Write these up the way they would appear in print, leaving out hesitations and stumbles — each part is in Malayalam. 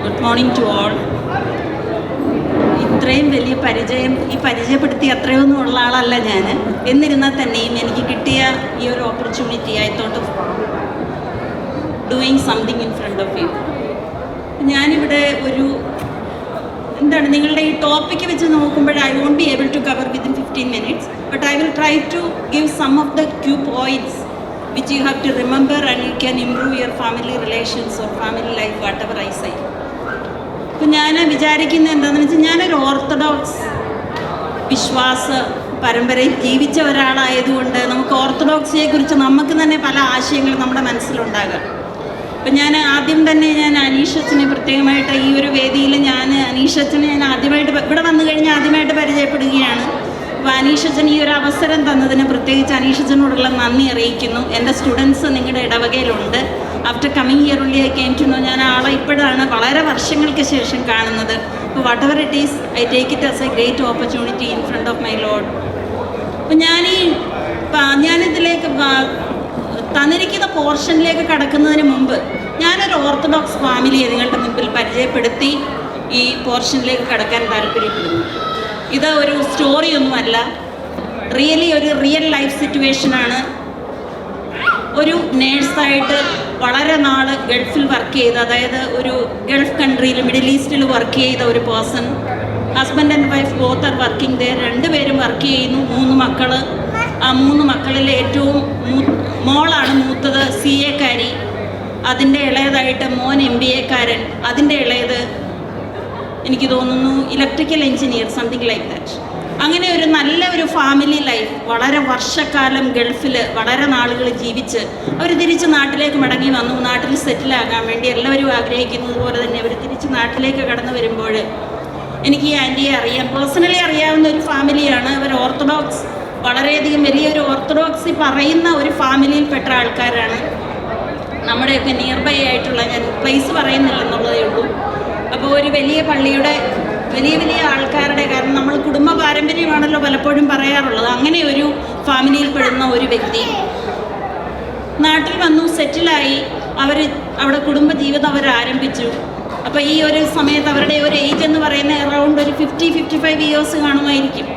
Good morning to all. ഇത്രയും വലിയ പരിചയപ്പെടുത്തി അത്രയൊന്നും ഉള്ള ആളല്ല ഞാൻ. എന്നിരുന്നാൽ തന്നെയും എനിക്ക് കിട്ടിയ ഈ ഒരു opportunity I thought of doing something in front of you. ഞാനിവിടെ എന്താണ് നിങ്ങളുടെ ഈ ടോപ്പിക്ക് വെച്ച് നോക്കുമ്പോൾ I won't be able to cover within 15 minutes, but I will try to give some of the few points which you have to remember and you can improve your family relations or family life, whatever I say. ഇപ്പം ഞാൻ വിചാരിക്കുന്നത് എന്താണെന്ന് വെച്ചാൽ ഞാനൊരു ഓർത്തഡോക്സ് വിശ്വാസ പരമ്പരയിൽ ജീവിച്ച ഒരാളായതുകൊണ്ട് നമുക്ക് ഓർത്തഡോക്സിയെക്കുറിച്ച് നമുക്ക് തന്നെ പല ആശയങ്ങളും നമ്മുടെ മനസ്സിലുണ്ടാകാം. അപ്പം ഞാൻ ആദ്യം തന്നെ അനീഷച്ചനെ പ്രത്യേകമായിട്ട് ഈ ഒരു വേദിയിൽ അനീഷച്ചനെ ആദ്യമായിട്ട് ഇവിടെ വന്നു കഴിഞ്ഞാൽ ആദ്യമായിട്ട് പരിചയപ്പെടുകയാണ്. അപ്പോൾ അനീഷച്ചൻ ഈ ഒരു അവസരം തന്നതിന് പ്രത്യേകിച്ച് അനീഷച്ചനോടുള്ള നന്ദി അറിയിക്കുന്നു. എൻ്റെ സ്റ്റുഡൻസ് നിങ്ങളുടെ ഇടവകയിലുണ്ട്. After coming year only I came to know. ഞാൻ ആളെ ഇപ്പോഴാണ് വളരെ വർഷങ്ങൾക്ക് ശേഷം കാണുന്നത്. അപ്പോൾ whatever it is I take it as a great opportunity in front of my lord. അപ്പോൾ ഞാനിതിലേക്ക് തന്നിരിക്കുന്ന പോർഷനിലേക്ക് കടക്കുന്നതിന് മുമ്പ് ഞാനൊരു ഓർത്തഡോക്സ് ഫാമിലിയെ നിങ്ങളുടെ മുമ്പിൽ പരിചയപ്പെടുത്തി ഈ പോർഷനിലേക്ക് കടക്കാൻ താല്പര്യപ്പെടുന്നു. ഇത് ഒരു സ്റ്റോറിയൊന്നുമല്ല, ഒരു റിയൽ ലൈഫ് സിറ്റുവേഷനാണ്. ഒരു നേഴ്സായിട്ട് വളരെ നാൾ ഗൾഫിൽ വർക്ക് ചെയ്ത, അതായത് ഒരു ഗൾഫ് കൺട്രിയിൽ മിഡിൽ ഈസ്റ്റിൽ വർക്ക് ചെയ്ത ഒരു person. Husband and wife both are working ദേ. രണ്ടുപേരും വർക്ക് ചെയ്യുന്നു. 3 മക്കൾ. ആ 3 മക്കളിൽ ഏറ്റവും മോളാണ് മൂത്തത് CA-കാരി. അതിൻ്റെ ഇളയതായിട്ട് മോൻ MBA-കാരൻ. അതിൻ്റെ ഇളയത് എനിക്ക് തോന്നുന്നു electrical engineer, something like that. അങ്ങനെ ഒരു നല്ല ഒരു ഫാമിലി ലൈഫ്. വളരെ വർഷക്കാലം ഗൾഫിൽ വളരെ നാളുകൾ ജീവിച്ച് അവർ തിരിച്ച് നാട്ടിലേക്ക് മടങ്ങി വന്നു. നാട്ടിൽ സെറ്റിലാകാൻ വേണ്ടി എല്ലാവരും ആഗ്രഹിക്കുന്നത് പോലെ തന്നെ അവർ തിരിച്ച് നാട്ടിലേക്ക് കടന്നു വരുമ്പോൾ എനിക്ക് ഈ ആൻറ്റിയെ പേഴ്സണലി അറിയാവുന്ന ഒരു ഫാമിലിയാണ്. അവർ ഓർത്തഡോക്സ്, വളരെയധികം വലിയൊരു ഓർത്തഡോക്സി പറയുന്ന ഒരു ഫാമിലിയിൽപ്പെട്ട ആൾക്കാരാണ്. നമ്മുടെയൊക്കെ നിയർ ബൈ ആയിട്ടുള്ള, ഞാൻ പ്ലേസ് പറയുന്നില്ലെന്നുള്ളതേ ഉള്ളൂ. അപ്പോൾ ഒരു വലിയ പള്ളിയുടെ വലിയ ആൾക്കാരുടെ, കാരണം നമ്മൾ കുടുംബ പാരമ്പര്യമാണല്ലോ പലപ്പോഴും പറയാറുള്ളത്. അങ്ങനെ ഒരു ഫാമിലിയിൽ പെടുന്ന ഒരു വ്യക്തി നാട്ടിൽ വന്നു, സെറ്റിലായി. അവിടെ കുടുംബജീവിതം അവർ ആരംഭിച്ചു. അപ്പോൾ ഈ ഒരു സമയത്ത് അവരുടെ ഒരു ഏജ് എന്ന് പറയുന്നത് അറൗണ്ട് ഒരു 50-55 ഇയേഴ്സ് കാണുമായിരിക്കും.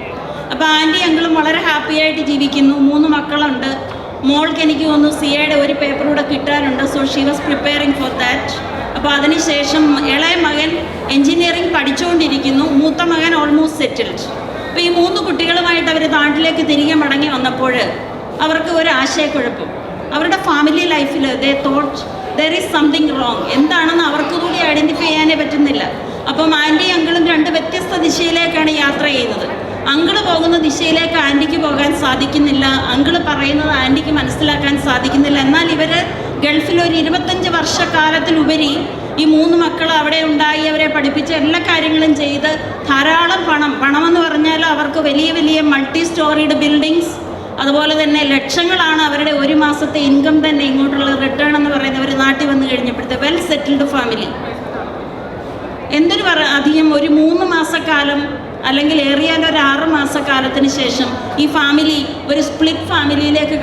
അപ്പോൾ ആൻറ്റി അങ്കിളും വളരെ ഹാപ്പി ആയിട്ട് ജീവിക്കുന്നു. 3 മക്കളുണ്ട്. മോൾക്ക് എനിക്ക് തോന്നുന്നു CA-യുടെ ഒരു പേപ്പർ കൂടെ കിട്ടാനുണ്ട്. So she was preparing for that. അപ്പോൾ അതിനുശേഷം ഇളയ മകൻ എൻജിനീയറിംഗ് പഠിച്ചുകൊണ്ടിരിക്കുന്നു. മൂത്ത മകൻ ഓൾമോസ്റ്റ് സെറ്റിൽഡ്. അപ്പോൾ ഈ 3 കുട്ടികളുമായിട്ട് അവർ നാട്ടിലേക്ക് തിരികെ മടങ്ങി വന്നപ്പോൾ അവർക്ക് ഒരു ആശയക്കുഴപ്പം. അവരുടെ ഫാമിലി ലൈഫിൽ ദേ thought there is something wrong. എന്താണെന്ന് അവർക്ക് കൂടി ഐഡൻറ്റിഫൈ ചെയ്യാനേ പറ്റുന്നില്ല. അപ്പം ആൻറ്റി അങ്കിളും 2 വ്യത്യസ്ത ദിശയിലേക്കാണ് യാത്ര ചെയ്യുന്നത്. അങ്കിള് പോകുന്ന ദിശയിലേക്ക് ആൻറ്റിക്ക് പോകാൻ സാധിക്കുന്നില്ല. അങ്കിള് പറയുന്നത് ആൻറ്റിക്ക് മനസ്സിലാക്കാൻ സാധിക്കുന്നില്ല. എന്നാൽ ഇവർ ഗൾഫിൽ ഒരു 25 വർഷക്കാലത്തിലുപരി ഈ 3 മക്കൾ അവിടെ ഉണ്ടായി, അവരെ പഠിപ്പിച്ച് എല്ലാ കാര്യങ്ങളും ചെയ്ത് ധാരാളം പണമെന്ന് പറഞ്ഞാൽ അവർക്ക് വലിയ മൾട്ടി സ്റ്റോറീഡ് ബിൽഡിങ്സ്, അതുപോലെ തന്നെ ലക്ഷങ്ങളാണ് അവരുടെ ഒരു മാസത്തെ ഇൻകം തന്നെ ഇങ്ങോട്ടുള്ള റിട്ടേൺ എന്ന് പറയുന്നത്. അവർ നാട്ടിൽ വന്നു കഴിഞ്ഞപ്പോഴത്തെ വെൽ സെറ്റിൽഡ് ഫാമിലി. അധികം ഒരു 3 മാസക്കാലം അല്ലെങ്കിൽ ഏറിയാൽ ഒരു 6 മാസക്കാലത്തിന് ശേഷം ഈ ഫാമിലി ഒരു സ്പ്ലിറ്റ് ഫാമിലിയിലേക്ക്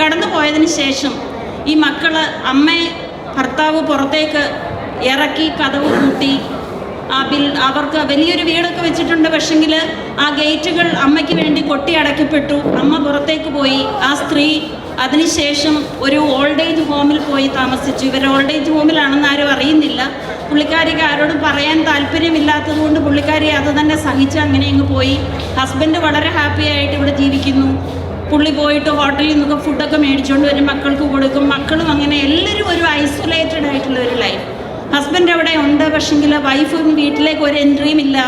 കടന്നു പോയതിന് ശേഷം ഈ ഭർത്താവ് പുറത്തേക്ക് ഇറക്കി കതവ് കൂട്ടി. അവർക്ക് വലിയൊരു വീടൊക്കെ വെച്ചിട്ടുണ്ട്. പക്ഷെങ്കിൽ ആ ഗേറ്റുകൾ അമ്മയ്ക്ക് വേണ്ടി കൊട്ടി അടയ്ക്കപ്പെട്ടു. അമ്മ പുറത്തേക്ക് പോയി. ആ സ്ത്രീ അതിനുശേഷം ഒരു ഓൾഡ് ഏജ് ഹോമിൽ പോയി താമസിച്ചു. ഇവർ ഓൾഡ് ഏജ് ഹോമിലാണെന്ന് ആരും അറിയുന്നില്ല. പുള്ളിക്കാരിക്ക് ആരോടും പറയാൻ താല്പര്യമില്ലാത്തതുകൊണ്ട് പുള്ളിക്കാരി അത് തന്നെ സഹിച്ച് അങ്ങനെ അങ്ങ് പോയി. ഹസ്ബൻഡ് വളരെ ഹാപ്പി ആയിട്ട് ഇവിടെ ജീവിക്കുന്നു. പുള്ളി പോയിട്ട് ഹോട്ടലിൽ നിന്നൊക്കെ ഫുഡൊക്കെ മേടിച്ചുകൊണ്ട് വരും, മക്കൾക്ക് കൊടുക്കും. മക്കളും അങ്ങനെ എല്ലാവരും ഒരു ഐസൊലേറ്റഡ് ആയിട്ടുള്ള ഒരു ലൈഫ്. ഹസ്ബൻഡ് അവിടെ ഉണ്ട്, പക്ഷെങ്കിൽ വൈഫും വീട്ടിലേക്ക് ഒരു എൻട്രിയും ഇല്ല.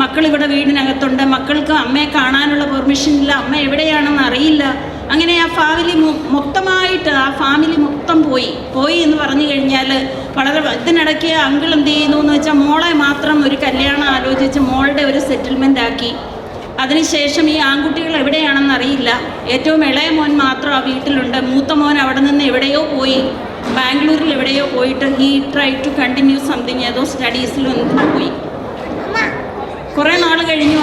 മക്കളിവിടെ വീടിനകത്തുണ്ട്. മക്കൾക്ക് അമ്മയെ കാണാനുള്ള പെർമിഷൻ ഇല്ല. അമ്മ എവിടെയാണെന്ന് അറിയില്ല. അങ്ങനെ ആ ഫാമിലി മൊത്തം പോയി എന്ന് പറഞ്ഞു കഴിഞ്ഞാൽ വളരെ. ഇതിനിടയ്ക്ക് അങ്കിൾ എന്ത് ചെയ്യുന്നു എന്ന് വെച്ചാൽ മോളെ മാത്രം ഒരു കല്യാണം ആലോചിച്ച് മോളുടെ ഒരു സെറ്റിൽമെൻ്റ് ആക്കി. അതിനുശേഷം ഈ ആൺകുട്ടികൾ എവിടെയാണെന്ന് അറിയില്ല. ഏറ്റവും ഇളയ മോൻ മാത്രം ആ വീട്ടിലുണ്ട്. മൂത്ത മോൻ അവിടെ നിന്ന് എവിടെയോ പോയി, ബാംഗ്ലൂരിൽ എവിടെയോ പോയിട്ട് he try to continue something, ഏതോ സ്റ്റഡീസിലും എന്തിനു പോയി. കുറേ നാൾ കഴിഞ്ഞു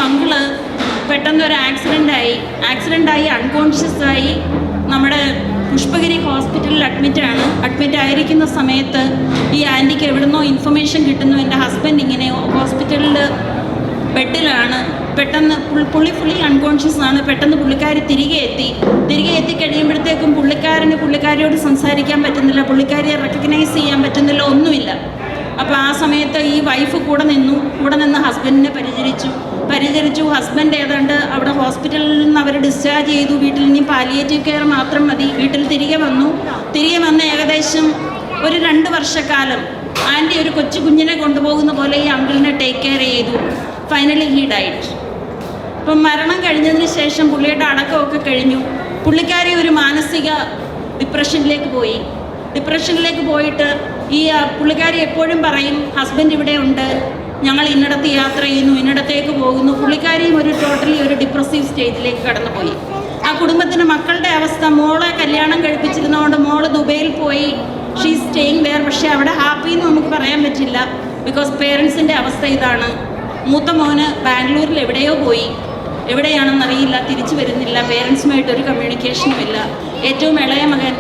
പെട്ടെന്ന് ഒരു ആക്സിഡൻ്റായി അൺകോൺഷ്യസ് ആയി. നമ്മുടെ പുഷ്പഗിരി ഹോസ്പിറ്റലിൽ അഡ്മിറ്റ് ആയിരിക്കുന്ന സമയത്ത് ഈ ആൻറ്റിക്ക് എവിടുന്നോ ഇൻഫർമേഷൻ കിട്ടുന്നു, എൻ്റെ ഹസ്ബൻഡ് ഇങ്ങനെ ഹോസ്പിറ്റലിൽ ബെഡിലാണ്, പെട്ടെന്ന് ഫുള്ളി അൺകോൺഷ്യസ് ആണ്. പെട്ടെന്ന് പുള്ളിക്കാരി തിരികെ എത്തി കഴിയുമ്പോഴത്തേക്കും പുള്ളിക്കാരിയോട് സംസാരിക്കാൻ പറ്റുന്നില്ല, പുള്ളിക്കാരിയെ റെക്കഗ്നൈസ് ചെയ്യാൻ പറ്റുന്നില്ല, ഒന്നുമില്ല. അപ്പോൾ ആ സമയത്ത് ഈ വൈഫ് കൂടെ നിന്ന് ഹസ്ബൻഡിനെ പരിചരിച്ചു. ഹസ്ബൻഡ് ഏതാണ്ട് അവിടെ ഹോസ്പിറ്റലിൽ നിന്ന് അവർ ഡിസ്ചാർജ് ചെയ്തു. വീട്ടിൽ ഇനി പാലിയേറ്റീവ് കെയർ മാത്രം മതി. വീട്ടിൽ തിരികെ വന്ന് ഏകദേശം ഒരു 2 വർഷക്കാലം ആൻറ്റി ഒരു കുഞ്ഞിനെ കൊണ്ടുപോകുന്ന പോലെ ഈ അങ്കിളിനെ ടേക്ക് കെയർ ചെയ്തു. Finally he died. അപ്പം മരണം കഴിഞ്ഞതിന് ശേഷം പുള്ളിയുടെ അടക്കമൊക്കെ കഴിഞ്ഞു. പുള്ളിക്കാരി ഒരു മാനസിക ഡിപ്രഷനിലേക്ക് പോയിട്ട് ഈ പുള്ളിക്കാരി എപ്പോഴും പറയും, ഹസ്ബൻഡ് ഇവിടെ ഉണ്ട്, ഞങ്ങൾ ഇന്നിടത്ത് യാത്ര ചെയ്യുന്നു, ഇന്നിടത്തേക്ക് പോകുന്നു. പുള്ളിക്കാരിയും ടോട്ടലി ഒരു ഡിപ്രസീവ് സ്റ്റേജിലേക്ക് കടന്നുപോയി. ആ കുടുംബത്തിന് മക്കളുടെ അവസ്ഥ, മോളെ കല്യാണം കഴിപ്പിച്ചിരുന്നതുകൊണ്ട് മോള് ദുബൈയിൽ പോയി, ഷീ സ്റ്റേയിങ് വെയർ. പക്ഷേ അവിടെ ഹാപ്പി എന്ന് നമുക്ക് പറയാൻ പറ്റില്ല, ബിക്കോസ് പേരൻസിൻ്റെ അവസ്ഥ ഇതാണ്. മൂത്ത മോന് ബാംഗ്ലൂരിൽ എവിടെയോ പോയി, എവിടെയാണെന്നറിയില്ല, തിരിച്ചു വരുന്നില്ല, പേരൻസുമായിട്ടൊരു കമ്മ്യൂണിക്കേഷനും ഇല്ല. ഏറ്റവും ഇളയ മകൻ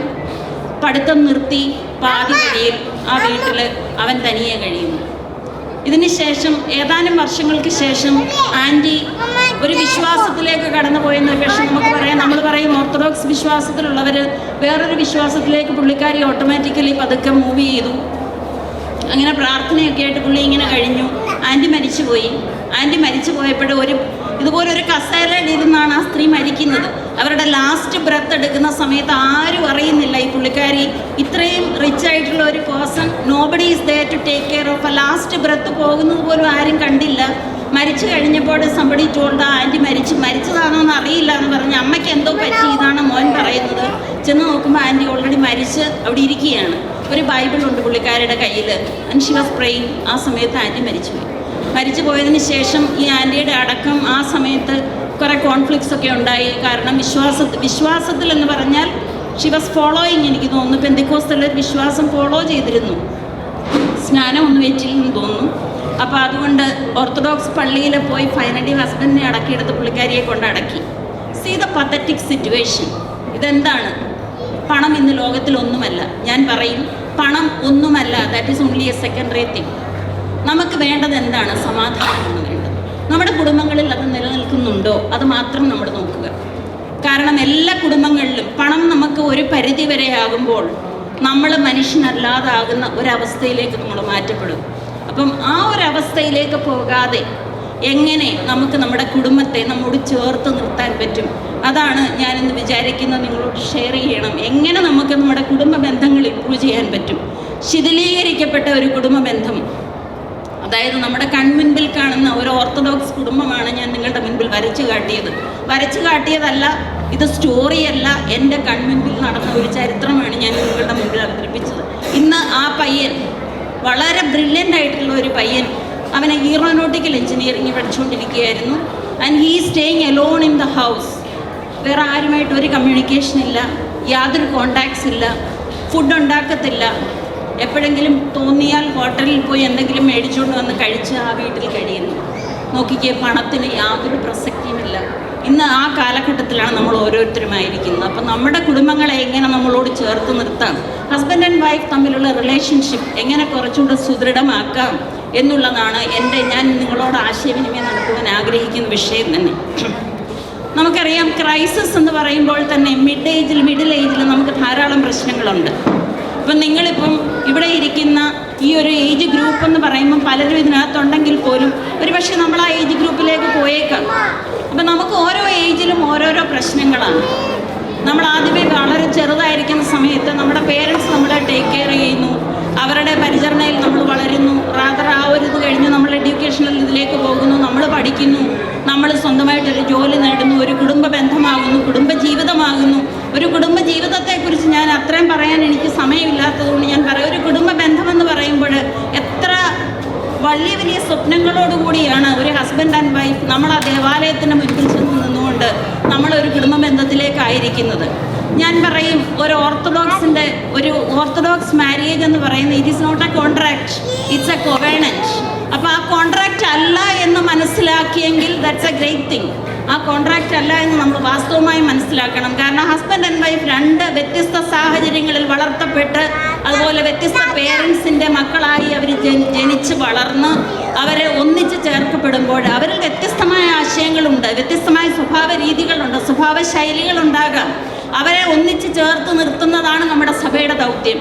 പഠിത്തം നിർത്തി പാതി വഴിയിൽ ആ വീട്ടിൽ അവൻ തനിയെ കഴിയുന്നു. ഇതിന് ശേഷം ഏതാനും വർഷങ്ങൾക്ക് ശേഷം ആൻറ്റി ഒരു വിശ്വാസത്തിലേക്ക് കടന്നുപോയെന്ന് പക്ഷേ നമ്മൾ പറയും ഓർത്തഡോക്സ് വിശ്വാസത്തിലുള്ളവർ വേറൊരു വിശ്വാസത്തിലേക്ക് പുള്ളിക്കാരി ഓട്ടോമാറ്റിക്കലി പതുക്കെ മൂവ് ചെയ്തു. അങ്ങനെ പ്രാർത്ഥനയൊക്കെ ആയിട്ട് പുള്ളി ഇങ്ങനെ കഴിഞ്ഞു. ആൻറ്റി മരിച്ചു പോയപ്പോൾ ഇതുപോലൊരു കസേരയിലിരുന്നാണ് ആ സ്ത്രീ മരിക്കുന്നത്. അവരുടെ ലാസ്റ്റ് ബ്രെത്ത് എടുക്കുന്ന സമയത്ത് ആരും അറിയുന്നില്ല ഈ പുള്ളിക്കാരി ഇത്രയും റിച്ച് ആയിട്ടുള്ള ഒരു person, nobody is there to take care of. Last breath പോകുന്നത് പോലും ആരും കണ്ടില്ല. മരിച്ചു കഴിഞ്ഞപ്പോൾ സംബഡി ടോൾഡ് ആൻറ്റി മരിച്ചതാണോ എന്ന് അറിയില്ല എന്ന് പറഞ്ഞ് അമ്മയ്ക്ക് എന്തോ പറ്റി, ഇതാണ് മോൻ പറയുന്നത്. ചെന്ന് നോക്കുമ്പോൾ ആൻറ്റി ഓൾറെഡി മരിച്ച് അവിടെ ഇരിക്കുകയാണ്. ഒരു ബൈബിളുണ്ട് പുള്ളിക്കാരുടെ കയ്യിൽ. And she was praying. ആ സമയത്ത് ആൻറ്റി മരിച്ചു പോയതിന് ശേഷം ഈ ആൻറ്റിയുടെ അടക്കം ആ സമയത്ത് കുറേ കോൺഫ്ലിക്ട്സ് ഒക്കെ ഉണ്ടായി. കാരണം വിശ്വാസത്തിൽ എന്ന് പറഞ്ഞാൽ ഷി വാസ് ഫോളോയിങ്, എനിക്ക് തോന്നുന്നു പെന്തിക്കോസ്തലിൽ വിശ്വാസം ഫോളോ ചെയ്തിരുന്നു, സ്നാനം ഒന്നും വെച്ചില്ലെന്ന് തോന്നുന്നു. അപ്പോൾ അതുകൊണ്ട് ഓർത്തഡോക്സ് പള്ളിയിൽ പോയി ഫൈനലി ഹസ്ബൻഡിനെ അടക്കിയെടുത്ത് പുള്ളിക്കാരിയെ കൊണ്ട് അടക്കി. See the pathetic situation. ഇതെന്താണ്? പണം ഇന്ന് ലോകത്തിലൊന്നുമല്ല. ഞാൻ പറയും പണം ഒന്നുമല്ല, that is only a secondary thing. നമുക്ക് വേണ്ടത് എന്താണ്? സമാധാനമാണ് വേണ്ടത്. നമ്മുടെ കുടുംബങ്ങളിൽ അത് നിലനിൽക്കുന്നുണ്ടോ അത് മാത്രം നമ്മൾ നോക്കുക. കാരണം എല്ലാ കുടുംബങ്ങളിലും പണം നമുക്ക് ഒരു പരിധി വരെ ആകുമ്പോൾ നമ്മൾ മനുഷ്യനല്ലാതാകുന്ന ഒരവസ്ഥയിലേക്ക് നമ്മൾ മാറ്റപ്പെടും. അപ്പം ആ ഒരവസ്ഥയിലേക്ക് പോകാതെ എങ്ങനെ നമുക്ക് നമ്മുടെ കുടുംബത്തെ നമ്മോട് ചേർത്ത് നിർത്താൻ പറ്റും, അതാണ് ഞാനിന്ന് വിചാരിക്കുന്നത് നിങ്ങളോട് ഷെയർ ചെയ്യണം. എങ്ങനെ നമുക്ക് നമ്മുടെ കുടുംബ ബന്ധങ്ങൾ ഇമ്പ്രൂവ് ചെയ്യാൻ പറ്റും. ശിഥിലീകരിക്കപ്പെട്ട ഒരു കുടുംബ ബന്ധം, അതായത് നമ്മുടെ കൺമുൻപിൽ കാണുന്ന ഒരു ഓർത്തഡോക്സ് കുടുംബമാണ് ഞാൻ നിങ്ങളുടെ മുൻപിൽ വരച്ചു കാട്ടിയതല്ല, ഇത് സ്റ്റോറിയല്ല, എൻ്റെ കൺമുൻപിൽ നടന്ന ഒരു ചരിത്രമാണ് ഞാൻ നിങ്ങളുടെ മുൻപിൽ അവതരിപ്പിച്ചത്. ഇന്ന് ആ പയ്യൻ വളരെ ബ്രില്യൻ്റ് ആയിട്ടുള്ള ഒരു പയ്യൻ, അവനെ എയ്റോനോട്ടിക്കൽ എഞ്ചിനീയറിംഗ് പഠിച്ചുകൊണ്ടിരിക്കുകയായിരുന്നു. And he staying alone in the house. വേറെ ആരുമായിട്ട് ഒരു കമ്മ്യൂണിക്കേഷൻ ഇല്ല, യാതൊരു കോണ്ടാക്ട്സ് ഇല്ല, ഫുഡ് ഉണ്ടാക്കത്തില്ല. എപ്പോഴെങ്കിലും തോന്നിയാൽ ഹോട്ടലിൽ പോയി എന്തെങ്കിലും മേടിച്ചുകൊണ്ട് വന്ന് കഴിച്ച് ആ വീട്ടിൽ കഴിയുന്നു. നോക്കിക്കേ, പണത്തിന് യാതൊരു പ്രസക്തിയുമില്ല. ഇന്ന് ആ കാലഘട്ടത്തിലാണ് നമ്മൾ ഓരോരുത്തരുമായിരിക്കുന്നത്. അപ്പം നമ്മുടെ കുടുംബങ്ങളെ എങ്ങനെ നമ്മളോട് ചേർത്ത് നിർത്താം, ഹസ്ബൻഡ് ആൻഡ് വൈഫ് തമ്മിലുള്ള റിലേഷൻഷിപ്പ് എങ്ങനെ കുറച്ചുകൂടെ സുദൃഢമാക്കാം എന്നുള്ളതാണ് ഞാൻ നിങ്ങളോട് ആശയവിനിമയം നടത്തുവാൻ ആഗ്രഹിക്കുന്ന വിഷയം തന്നെ. നമുക്കറിയാം, ക്രൈസിസ് എന്ന് പറയുമ്പോൾ തന്നെ മിഡിൽ ഏജിൽ നമുക്ക് ധാരാളം പ്രശ്നങ്ങളുണ്ട്. ഇപ്പം നിങ്ങളിപ്പം ഇവിടെ ഇരിക്കുന്ന ഈ ഒരു ഏജ് ഗ്രൂപ്പ് എന്ന് പറയുമ്പോൾ പലരും ഇതിനകത്തുണ്ടെങ്കിൽ പോലും ഒരുപക്ഷെ നമ്മൾ ആ ഏജ് ഗ്രൂപ്പിലേക്ക് പോയേക്കാം. അപ്പം നമുക്ക് ഓരോ ഏജിലും ഓരോരോ പ്രശ്നങ്ങളാണ്. നമ്മൾ ആദ്യമേ വളരെ ചെറുതായിരിക്കുന്ന സമയത്ത് നമ്മുടെ പേരൻസ് നമ്മളെ ടേക്ക് കെയർ ചെയ്യുന്നു, അവരുടെ പരിചരണയിൽ നമ്മൾ വളരുന്നു. ആ ഒരു ഇത് കഴിഞ്ഞ് നമ്മൾ എഡ്യൂക്കേഷണൽ ഇതിലേക്ക് പോകുന്നു, നമ്മൾ പഠിക്കുന്നു, നമ്മൾ സ്വന്തമായിട്ടൊരു ജോലി നേടുന്നു, ഒരു കുടുംബ ബന്ധമാകുന്നു, കുടുംബ ജീവിതമാകുന്നു. ഒരു കുടുംബ ജീവിതത്തെക്കുറിച്ച് ഞാൻ അത്രയും പറയാൻ എനിക്ക് സമയമില്ലാത്തതുകൊണ്ട് ഞാൻ പറയാം. ഒരു കുടുംബ ബന്ധമെന്ന് പറയുമ്പോൾ എത്ര വലിയ വലിയ സ്വപ്നങ്ങളോടുകൂടിയാണ് ഒരു ഹസ്ബൻഡ് ആൻഡ് വൈഫ് നമ്മൾ ആ ദേവാലയത്തിൻ്റെ മുൻപിൽ ചെന്ന് നിന്നുകൊണ്ട് നമ്മളൊരു കുടുംബ ബന്ധത്തിലേക്കായിരിക്കുന്നത്. ഞാൻ പറയും, ഒരു ഓർത്തഡോക്സ് മാരേജ് എന്ന് പറയുന്നത് it is not a contract, it's a covenant. അപ്പോൾ ആ കോൺട്രാക്റ്റ് അല്ല എന്ന് മനസ്സിലാക്കിയെങ്കിൽ ദാറ്റ്സ് എ ഗ്രേറ്റ് തിങ്. ആ കോൺട്രാക്റ്റ് അല്ല എന്ന് നമ്മൾ വാസ്തവമായി മനസ്സിലാക്കണം. കാരണം ഹസ്ബൻഡ് ആൻഡ് വൈഫ് രണ്ട് വ്യത്യസ്ത സാഹചര്യങ്ങളിൽ വളർത്തപ്പെട്ട് അതുപോലെ വ്യത്യസ്ത പേരൻസിൻ്റെ മക്കളായി അവർ ജനിച്ച് വളർന്ന് അവരെ ഒന്നിച്ച് ചേർക്കപ്പെടുമ്പോൾ അവരിൽ വ്യത്യസ്തമായ ആശയങ്ങളുണ്ട്, വ്യത്യസ്തമായ സ്വഭാവ രീതികളുണ്ട്, സ്വഭാവ ശൈലികളുണ്ടാകാം. അവരെ ഒന്നിച്ച് ചേർത്ത് നിർത്തുന്നതാണ് നമ്മുടെ സഭയുടെ ദൗത്യം.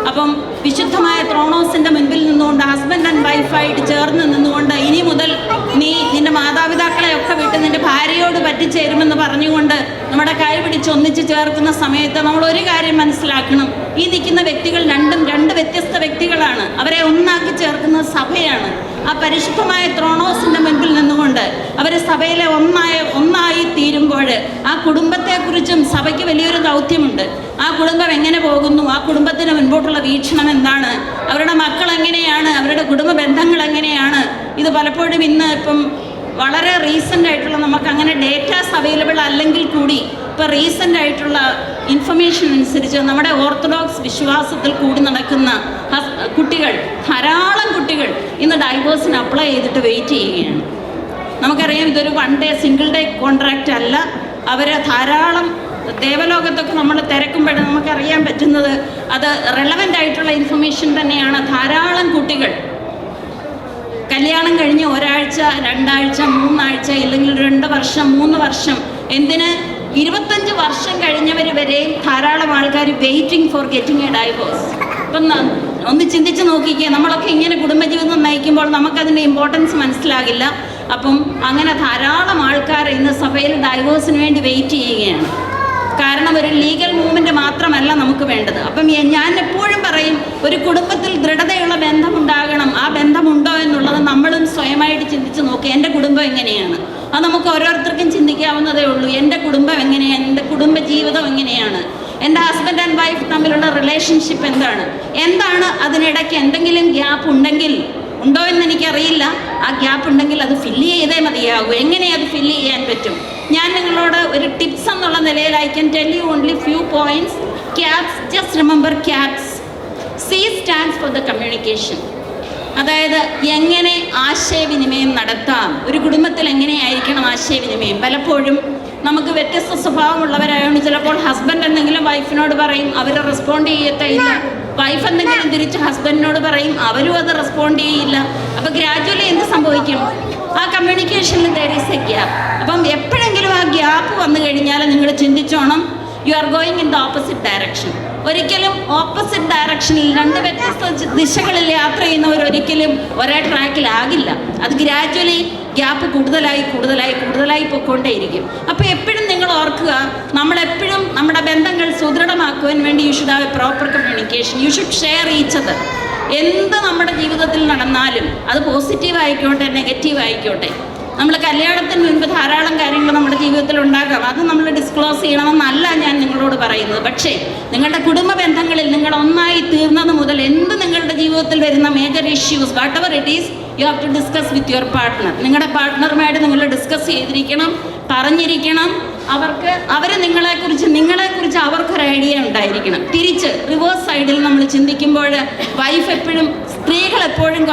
അപ്പം വിശുദ്ധമായ ത്രോണോസിൻ്റെ മുൻപിൽ നിന്നുകൊണ്ട് ഹസ്ബൻഡ് ആൻഡ് വൈഫായിട്ട് ചേർന്ന് നിന്നുകൊണ്ട് ഇനി മുതൽ നീ നിൻ്റെ മാതാപിതാക്കളെയൊക്കെ വിട്ട് നിൻ്റെ ഭാര്യയോട് പറ്റിച്ചേരുമെന്ന് പറഞ്ഞുകൊണ്ട് നമ്മുടെ കൈ പിടിച്ച് ഒന്നിച്ച് ചേർക്കുന്ന സമയത്ത് നമ്മൾ ഒരു കാര്യം മനസ്സിലാക്കണം. ഈ നിൽക്കുന്ന വ്യക്തികൾ രണ്ട് വ്യത്യസ്ത വ്യക്തികളാണ്. അവരെ ഒന്നാക്കി ചേർക്കുന്ന സഭയാണ്. ആ പരിശുദ്ധമായ ത്രോണോസിൻ്റെ മുൻപിൽ നിന്നുകൊണ്ട് അവർ സഭയിലെ ഒന്നായി തീരുമ്പോൾ ആ കുടുംബത്തെക്കുറിച്ചും സഭയ്ക്ക് വലിയൊരു ദൗത്യമുണ്ട്. ആ കുടുംബം എങ്ങനെ പോകുന്നു, ആ കുടുംബത്തിന് മുൻപോട്ടുള്ള വീക്ഷണം എന്താണ്, അവരുടെ മക്കൾ എങ്ങനെയാണ്, അവരുടെ കുടുംബ ബന്ധങ്ങൾ എങ്ങനെയാണ്. ഇത് പലപ്പോഴും ഇപ്പം വളരെ റീസെൻ്റ് ആയിട്ടുള്ള നമുക്ക് അങ്ങനെ ഡേറ്റാസ് അവൈലബിൾ അല്ലെങ്കിൽ കൂടി ഇപ്പോൾ റീസെൻ്റ് ആയിട്ടുള്ള ഇൻഫർമേഷൻ അനുസരിച്ച് നമ്മുടെ ഓർത്തഡോക്സ് വിശ്വാസത്തിൽ കൂടി നടക്കുന്ന കുട്ടികൾ, ധാരാളം കുട്ടികൾ ഇന്ന് ഡൈവോഴ്സിന് അപ്ലൈ ചെയ്തിട്ട് വെയിറ്റ് ചെയ്യുകയാണ്. നമുക്കറിയാം ഇതൊരു 1 ഡേ സിംഗിൾ ഡേ കോൺട്രാക്റ്റ് അല്ല. അവരെ ധാരാളം ദേവലോകത്തൊക്കെ നമ്മൾ തിരക്കുമ്പോഴും നമുക്കറിയാൻ പറ്റുന്നത് അത് റെലവൻ്റ് ആയിട്ടുള്ള ഇൻഫർമേഷൻ തന്നെയാണ്. ധാരാളം കുട്ടികൾ കല്യാണം കഴിഞ്ഞ് 1 ആഴ്ച 2 ആഴ്ച 3 ആഴ്ച ഇല്ലെങ്കിൽ 2 വർഷം 3 വർഷം എന്തിന് 25 വർഷം കഴിഞ്ഞവർ വരെയും ധാരാളം ആൾക്കാർ waiting for getting A divorce. ഇപ്പം ഒന്ന് ചിന്തിച്ച് നോക്കിക്കേ, നമ്മളൊക്കെ ഇങ്ങനെ കുടുംബജീവിതം നയിക്കുമ്പോൾ നമുക്കതിൻ്റെ ഇമ്പോർട്ടൻസ് മനസ്സിലാകില്ല. അപ്പം അങ്ങനെ ധാരാളം ആൾക്കാർ ഇന്ന് സഭയിൽ ഡൈവോഴ്സിന് വേണ്ടി വെയിറ്റ് ചെയ്യുകയാണ്. കാരണം ഒരു ലീഗൽ മൂവ്മെൻറ്റ് മാത്രമല്ല നമുക്ക് വേണ്ടത്. അപ്പം ഞാൻ എപ്പോഴും പറയും, ഒരു കുടുംബത്തിൽ ദൃഢതയുള്ള ബന്ധമുണ്ടാകണം. ആ ബന്ധമുണ്ടോ എന്നുള്ളത് നമ്മളും സ്വയമായിട്ട് ചിന്തിച്ച് നോക്കുക. എൻ്റെ കുടുംബം എങ്ങനെയാണ്, അത് നമുക്ക് ഓരോരുത്തർക്കും ചിന്തിക്കാവുന്നതേ ഉള്ളൂ. എൻ്റെ കുടുംബം എങ്ങനെയാണ്, എൻ്റെ കുടുംബ ജീവിതം എങ്ങനെയാണ്, എൻ്റെ ഹസ്ബൻഡ് ആൻഡ് വൈഫ് തമ്മിലുള്ള റിലേഷൻഷിപ്പ് എന്താണ് അതിനിടയ്ക്ക് എന്തെങ്കിലും ഗ്യാപ്പ് ഉണ്ടോ എന്ന് എനിക്കറിയില്ല. ആ ഗ്യാപ്പ് ഉണ്ടെങ്കിൽ അത് ഫില്ല് ചെയ്തേ മതിയാകൂ. എങ്ങനെ അത് ഫില്ല് ചെയ്യാൻ പറ്റും? ഞാൻ നിങ്ങളോട് ഒരു ടിപ്സ് എന്നുള്ള നിലയിൽ I can tell you only few points. CAPS, just remember CAPS. C stands for the communication. അതായത് എങ്ങനെ ആശയവിനിമയം നടത്താം, ഒരു കുടുംബത്തിൽ എങ്ങനെയായിരിക്കണം ആശയവിനിമയം. പലപ്പോഴും നമുക്ക് വ്യത്യസ്ത സ്വഭാവമുള്ളവരായതുകൊണ്ട് ചിലപ്പോൾ ഹസ്ബൻഡ് എന്തെങ്കിലും വൈഫിനോട് പറയും, അവർ റെസ്പോണ്ട് ചെയ്യത്തില്ല. വൈഫ് എന്തെങ്കിലും തിരിച്ച് ഹസ്ബൻഡിനോട് പറയും, അവരും അത് റെസ്പോണ്ട് ചെയ്യില്ല. അപ്പോൾ ഗ്രാജുവലി എന്ത് സംഭവിക്കും? ആ കമ്മ്യൂണിക്കേഷനിൽ there is a gap. അപ്പം എപ്പോഴെങ്കിലും ആ ഗ്യാപ്പ് വന്നു കഴിഞ്ഞാൽ നിങ്ങൾ ചിന്തിച്ചോണം, you are going in the opposite direction. ഒരിക്കലും ഓപ്പോസിറ്റ് ഡയറക്ഷനിൽ 2 വ്യത്യസ്ത ദിശകളിൽ യാത്ര ചെയ്യുന്നവർ ഒരിക്കലും ഒരേ ട്രാക്കിലാകില്ല. അത് ഗ്രാജുവലി ഗ്യാപ്പ് കൂടുതലായി പൊയ്ക്കൊണ്ടേയിരിക്കും. അപ്പോൾ എപ്പോഴും നിങ്ങൾ ഓർക്കുക, നമ്മളെപ്പോഴും നമ്മുടെ ബന്ധങ്ങൾ സുദൃഢമാക്കുവാൻ വേണ്ടി you should have A proper communication. You should share each other. എന്ത് നമ്മുടെ ജീവിതത്തിൽ നടന്നാലും അത് പോസിറ്റീവ് ആയിക്കോട്ടെ നെഗറ്റീവ് ആയിക്കോട്ടെ, നമ്മൾ കല്യാണത്തിന് മുൻപ് ധാരാളം കാര്യങ്ങൾ നമ്മുടെ ജീവിതത്തിൽ ഉണ്ടാകാം. അത് നമ്മൾ ഡിസ്ക്ലോസ് ചെയ്യണമെന്നല്ല ഞാൻ നിങ്ങളോട് പറയുന്നത്. പക്ഷേ നിങ്ങളുടെ കുടുംബ ബന്ധങ്ങളിൽ നിങ്ങൾ ഒന്നായി തീർന്നത് മുതൽ എന്ത് നിങ്ങളുടെ ജീവിതത്തിൽ വരുന്ന major issues whatever it is, you have to discuss with your partner. നിങ്ങളുടെ പാർട്ട്ണറുമായിട്ട് നിങ്ങൾ ഡിസ്കസ് ചെയ്തിരിക്കണം, പറഞ്ഞിരിക്കണം. അവർ നിങ്ങളെക്കുറിച്ച് അവർക്കൊരു ഐഡിയ ഉണ്ടായിരിക്കണം. തിരിച്ച് റിവേഴ്സ് സൈഡിൽ നമ്മൾ ചിന്തിക്കുമ്പോൾ സ്ത്രീകൾ എപ്പോഴും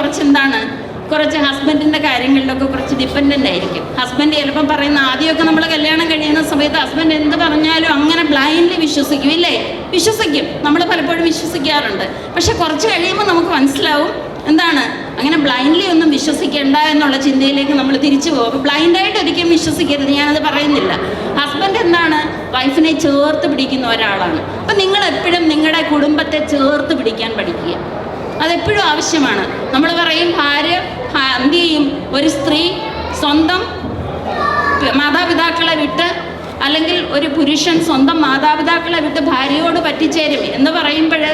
കുറച്ച് ഹസ്ബൻഡിൻ്റെ കാര്യങ്ങളിലൊക്കെ കുറച്ച് ഡിപ്പെൻഡൻ്റ് ആയിരിക്കും. ഹസ്ബൻഡ് ചിലപ്പം പറയുന്ന ആദ്യമൊക്കെ നമ്മൾ കല്യാണം കഴിയുന്ന സമയത്ത് ഹസ്ബൻഡ് എന്ത് പറഞ്ഞാലും അങ്ങനെ ബ്ലൈൻഡ്ലി വിശ്വസിക്കും, ഇല്ലേ? വിശ്വസിക്കും, നമ്മൾ പലപ്പോഴും വിശ്വസിക്കാറുണ്ട്. പക്ഷെ കുറച്ച് കഴിയുമ്പോൾ നമുക്ക് മനസ്സിലാവും അങ്ങനെ ബ്ലൈൻഡ്ലി ഒന്നും വിശ്വസിക്കേണ്ട എന്നുള്ള ചിന്തയിലേക്ക് നമ്മൾ തിരിച്ചു പോകും. ബ്ലൈൻഡായിട്ട് ഒരിക്കലും വിശ്വസിക്കരുത്, ഞാനത് പറയുന്നില്ല. ഹസ്ബൻഡ് വൈഫിനെ ചേർത്ത് പിടിക്കുന്ന ഒരാളാണ്. അപ്പം നിങ്ങൾ എപ്പോഴും നിങ്ങളുടെ കുടുംബത്തെ ചേർത്ത് പിടിക്കാൻ പഠിക്കുക. അതെപ്പോഴും ആവശ്യമാണ്. നമ്മൾ പറയും എന്ത് ചെയ്യും, ഒരു സ്ത്രീ സ്വന്തം മാതാപിതാക്കളെ വിട്ട് അല്ലെങ്കിൽ ഒരു പുരുഷൻ സ്വന്തം മാതാപിതാക്കളെ വിട്ട് ഭാര്യയോട് പറ്റിച്ചേരും എന്ന് പറയുമ്പോൾ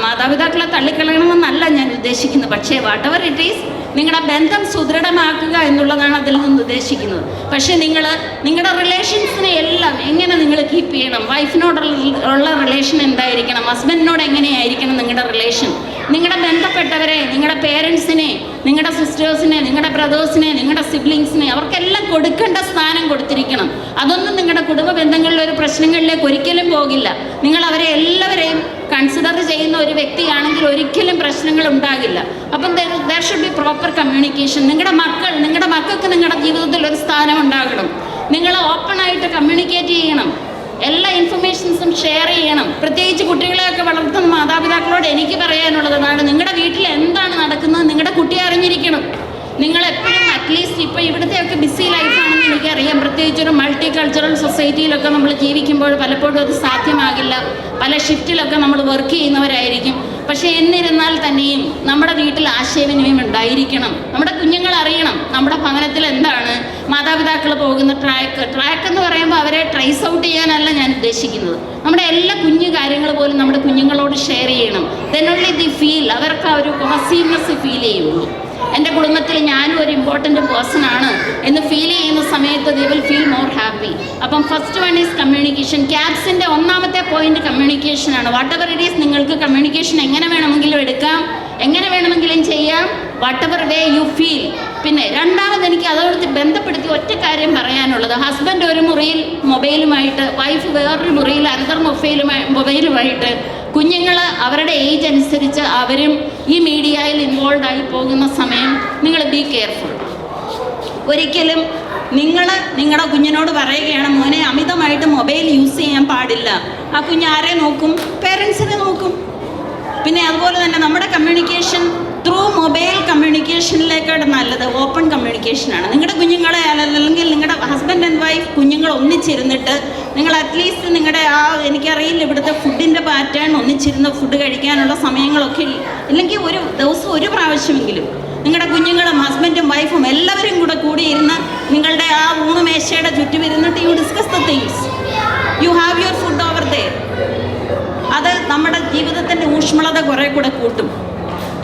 മാതാപിതാക്കളെ തള്ളിക്കളയണമെന്നല്ല ഞാൻ ഉദ്ദേശിക്കുന്നത്. പക്ഷേ വാട്ട് എവർ ഇറ്റ് ഈസ്, നിങ്ങളുടെ ബന്ധം സുദൃഢമാക്കുക എന്നുള്ളതാണ് അതിൽ നിന്ന് ഉദ്ദേശിക്കുന്നത്. പക്ഷേ നിങ്ങളുടെ റിലേഷൻസിനെ എല്ലാം എങ്ങനെ നിങ്ങൾ കീപ്പ് ചെയ്യണം? വൈഫിനോടുള്ള റിലേഷൻ എന്തായിരിക്കണം? ഹസ്ബൻഡിനോട് എങ്ങനെയായിരിക്കണം നിങ്ങളുടെ റിലേഷൻ? നിങ്ങളുടെ ബന്ധപ്പെട്ടവരെ, നിങ്ങളുടെ പേരൻസിനെ, നിങ്ങളുടെ സിസ്റ്റേഴ്സിനെ, നിങ്ങളുടെ ബ്രദേഴ്സിനെ, നിങ്ങളുടെ സിബ്ലിങ്സിനെ അവർക്കെല്ലാം കൊടുക്കേണ്ട സ്ഥാനം കൊടുത്തിരിക്കണം. അതൊന്നും നിങ്ങളുടെ കുടുംബ ബന്ധങ്ങളിലെ ഒരു പ്രശ്നങ്ങളിലേക്ക് ഒരിക്കലും പോകില്ല. നിങ്ങൾ അവരെ എല്ലാവരെയും കൺസിഡർ ചെയ്യുന്ന ഒരു വ്യക്തിയാണെങ്കിൽ ഒരിക്കലും പ്രശ്നങ്ങൾ ഉണ്ടാകില്ല. അപ്പം there should be proper communication. നിങ്ങളുടെ മക്കൾക്ക് നിങ്ങളുടെ ജീവിതത്തിൽ ഒരു സ്ഥാനം ഉണ്ടാകണം. നിങ്ങൾ ഓപ്പണായിട്ട് കമ്മ്യൂണിക്കേറ്റ് ചെയ്യണം, എല്ലാ ഇൻഫർമേഷൻസും ഷെയർ ചെയ്യണം. പ്രത്യേകിച്ച് കുട്ടികളെയൊക്കെ വളർത്തുന്ന മാതാപിതാക്കളോട് എനിക്ക് പറയാനുള്ളതാണ്, നിങ്ങളുടെ വീട്ടിൽ എന്താണ് നടക്കുന്നത് നിങ്ങളുടെ കുട്ടി അറിഞ്ഞിരിക്കണം. നിങ്ങളെപ്പോഴും അറ്റ്ലീസ്റ്റ് ഇപ്പോൾ ഇവിടുത്തെയൊക്കെ ബിസി ലൈഫാണെന്ന് എനിക്കറിയാം. പ്രത്യേകിച്ച് ഒരു മൾട്ടി കൾച്ചറൽ സൊസൈറ്റിയിലൊക്കെ നമ്മൾ ജീവിക്കുമ്പോൾ പലപ്പോഴും അത് സാധ്യമാകില്ല. പല ഷിഫ്റ്റിലൊക്കെ നമ്മൾ വർക്ക് ചെയ്യുന്നവരായിരിക്കും. പക്ഷേ എന്നിരുന്നാൽ തന്നെയും നമ്മുടെ വീട്ടിൽ ആശയവിനിമയം ഉണ്ടായിരിക്കണം. നമ്മുടെ കുഞ്ഞുങ്ങൾ അറിയണം നമ്മുടെ ഭവനത്തിൽ എന്താണ്, മാതാപിതാക്കൾ പോകുന്ന ട്രാക്ക് എന്ന് പറയുമ്പോൾ അവരെ ട്രേസ് ഔട്ട് ചെയ്യാനല്ല ഞാൻ ഉദ്ദേശിക്കുന്നത്. നമ്മുടെ എല്ലാ കുഞ്ഞു കാര്യങ്ങൾ പോലും നമ്മുടെ കുഞ്ഞുങ്ങളോട് ഷെയർ ചെയ്യണം. ദെൻ ഓൺലി ദി ഫീൽ, അവർക്ക് ആ ഒരു പോസിറ്റീവ്നെസ് ഫീൽ ചെയ്യുള്ളൂ. എൻ്റെ കുടുംബത്തിൽ ഞാനും ഒരു ഇമ്പോർട്ടൻ്റ് പേഴ്സൺ ആണ് എന്ന് ഫീൽ ചെയ്യുന്ന സമയത്ത് they will feel more happy. അപ്പം ഫസ്റ്റ് വൺ ഈസ് കമ്മ്യൂണിക്കേഷൻ. ക്യാപ്സിൻ്റെ ഒന്നാമത്തെ പോയിന്റ് കമ്മ്യൂണിക്കേഷനാണ്. വാട്ട് എവർ ഇറ്റ് ഈസ്, നിങ്ങൾക്ക് കമ്മ്യൂണിക്കേഷൻ എങ്ങനെ വേണമെങ്കിലും എടുക്കാം, എങ്ങനെ വേണമെങ്കിലും ചെയ്യാം, whatever way you feel. പിന്നെ രണ്ടാമത് എനിക്ക് അതോട് ബന്ധപ്പെടുത്തി ഒറ്റ കാര്യം പറയാനുള്ളത്, ഹസ്ബൻഡ് ഒരു മുറിയിൽ മൊബൈലുമായിട്ട്, വൈഫ് വേറൊരു മുറിയിൽ അനദർ മൊബൈലുമായിട്ട്, കുഞ്ഞുങ്ങൾ അവരുടെ ഏജ് അനുസരിച്ച് അവരും ഈ മീഡിയയിൽ ഇൻവോൾവ് ആയി പോകുന്ന സമയം നിങ്ങൾ ബി കെയർഫുൾ. ഒരിക്കലും നിങ്ങൾ നിങ്ങളുടെ കുഞ്ഞിനോട് പറയുകയാണ്, മോനെ അമിതമായിട്ട് മൊബൈൽ യൂസ് ചെയ്യാൻ പാടില്ല. ആ കുഞ്ഞ് ആരെ നോക്കും? പേരൻസിനെ നോക്കും. പിന്നെ അതുപോലെ തന്നെ നമ്മുടെ കമ്മ്യൂണിക്കേഷൻ ത്രൂ മൊബൈൽ കമ്മ്യൂണിക്കേഷനിലേക്കാണ് നല്ലത് ഓപ്പൺ കമ്മ്യൂണിക്കേഷനാണ്. നിങ്ങളുടെ കുഞ്ഞുങ്ങളെ അല്ലെങ്കിൽ നിങ്ങളുടെ ഹസ്ബൻഡ് ആൻഡ് വൈഫ് കുഞ്ഞുങ്ങൾ ഒന്നിച്ചിരുന്നിട്ട് നിങ്ങൾ അറ്റ്ലീസ്റ്റ് നിങ്ങളുടെ എനിക്കറിയില്ല ഇവിടുത്തെ ഫുഡിൻ്റെ പാറ്റേൺ, ഒന്നിച്ചിരുന്ന് ഫുഡ് കഴിക്കാനുള്ള സമയങ്ങളൊക്കെ ഇല്ലെങ്കിൽ ഒരു ദിവസം ഒരു പ്രാവശ്യമെങ്കിലും നിങ്ങളുടെ കുഞ്ഞുങ്ങളും ഹസ്ബൻഡും വൈഫും എല്ലാവരും കൂടിയിരുന്ന് നിങ്ങളുടെ ആ ഊണുമേശയുടെ ചുറ്റും ഇരുന്നിട്ട് you discuss the things, you have your food over there. അത് നമ്മുടെ ജീവിതത്തിൻ്റെ ഊഷ്മളത കുറേ കൂടെ കൂട്ടും.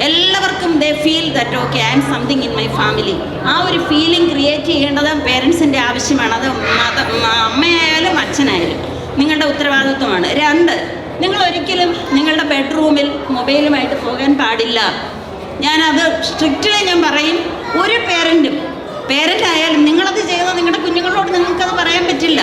എല്ലാവർക്കും they feel that okay I am something in my family. ആ ഒരു ഫീലിംഗ് ക്രിയേറ്റ് ചെയ്യേണ്ടത് പേരൻസിൻ്റെ ആവശ്യമാണ്. അത് അമ്മയായാലും അച്ഛനായാലും നിങ്ങളുടെ ഉത്തരവാദിത്വമാണ്. രണ്ട്, നിങ്ങൾ ഒരിക്കലും നിങ്ങളുടെ ബെഡ്റൂമിൽ മൊബൈലുമായിട്ട് പോകാൻ പാടില്ല. ഞാനത് സ്ട്രിക്റ്റ്ലി ഞാൻ പറയും. ഒരു പേരൻ്റ് ആയാലും നിങ്ങളത് ചെയ്താൽ നിങ്ങളുടെ കുഞ്ഞുങ്ങളോട് നിങ്ങൾക്കത് പറയാൻ പറ്റില്ല.